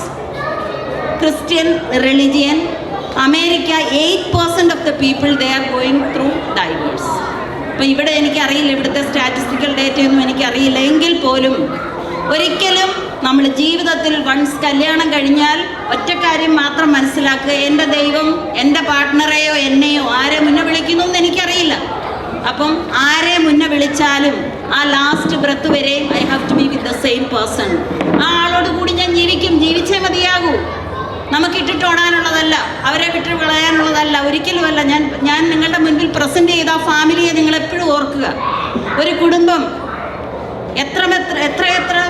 Christian religion, America, 8% of the people, they are going through divorce. അപ്പോൾ ഇവിടെ എനിക്കറിയില്ല, ഇവിടുത്തെ സ്റ്റാറ്റിസ്റ്റിക്കൽ ഡേറ്റയൊന്നും എനിക്കറിയില്ല. എങ്കിൽ പോലും ഒരിക്കലും നമ്മൾ ജീവിതത്തിൽ വൺസ് കല്യാണം കഴിഞ്ഞാൽ ഒറ്റ കാര്യം മാത്രം മനസ്സിലാക്കുക, എൻ്റെ ദൈവം എൻ്റെ പാർട്ട്ണറെയോ എന്നെയോ ആരെ മുന്നേ വിളിക്കുന്നു എന്ന് എനിക്കറിയില്ല. അപ്പം ആരെ മുന്നേ വിളിച്ചാലും ആ ലാസ്റ്റ് ബ്രത്ത് വരെ I have to be with the same person. ആ ആളോട് കൂടി ഞാൻ ജീവിച്ചേ മതിയാകൂ. നമുക്കിട്ടിട്ട് ഓടാനുള്ളതല്ല, അവരെ വിട്ട് കളയാനുള്ളതല്ല, ഒരിക്കലുമല്ല. ഞാൻ നിങ്ങളുടെ മുൻപിൽ പ്രസൻറ്റ് ചെയ്ത ആ ഫാമിലിയെ നിങ്ങളെപ്പോഴും ഓർക്കുക. ഒരു കുടുംബം എത്ര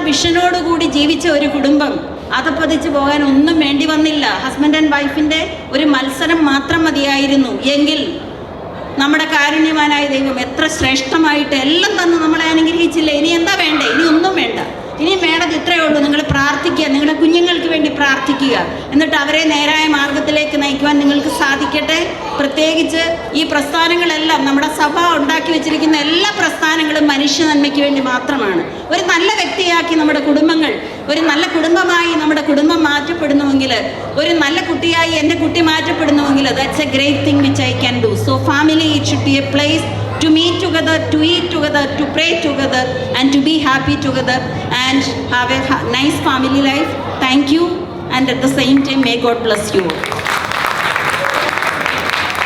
വിഷനോടുകൂടി ജീവിച്ച ഒരു കുടുംബം അതപ്പതിച്ച് പോകാൻ ഒന്നും വേണ്ടി വന്നില്ല. ഹസ്ബൻഡ് ആൻഡ് വൈഫിൻ്റെ ഒരു മത്സരം മാത്രം മതിയായിരുന്നു. എങ്കിൽ നമ്മുടെ കാരുണ്യവാനായ ദൈവം എത്ര ശ്രേഷ്ഠമായിട്ട് എല്ലാം തന്ന് നമ്മളെ അനുഗ്രഹിച്ചില്ലേ. ഇനി എന്താ വേണ്ടേ? ഇനി ഒന്നും വേണ്ട. ഇനി വേണ്ടത് ഇത്രയേ ഉള്ളൂ. നിങ്ങൾ പ്രാർത്ഥിക്കുക, നിങ്ങളുടെ കുഞ്ഞുങ്ങൾക്ക് വേണ്ടി പ്രാർത്ഥിക്കുക. എന്നിട്ട് അവരെ നേരായ മാർഗത്തിലേക്ക് നയിക്കുവാൻ നിങ്ങൾക്ക് സാധിക്കട്ടെ. പ്രത്യേകിച്ച് ഈ പ്രസ്ഥാനങ്ങളെല്ലാം, നമ്മുടെ സഭ ഉണ്ടാക്കി വെച്ചിരിക്കുന്ന എല്ലാ പ്രസ്ഥാനങ്ങളും മനുഷ്യ നന്മയ്ക്ക് വേണ്ടി മാത്രമാണ്. ഒരു നല്ല വ്യക്തിയാക്കി നമ്മുടെ കുടുംബങ്ങൾ, ഒരു നല്ല കുടുംബമായി നമ്മുടെ കുടുംബം മാറ്റപ്പെടുന്നുവെങ്കിൽ, ഒരു നല്ല കുട്ടിയായി എൻ്റെ കുട്ടി മാറ്റപ്പെടുന്നുവെങ്കിൽ, that's a great thing which I can do. So family, it should be a place to meet together, to eat together, to pray together, and to be happy together and have a nice family life. Thank you, and at the same time, may God bless you.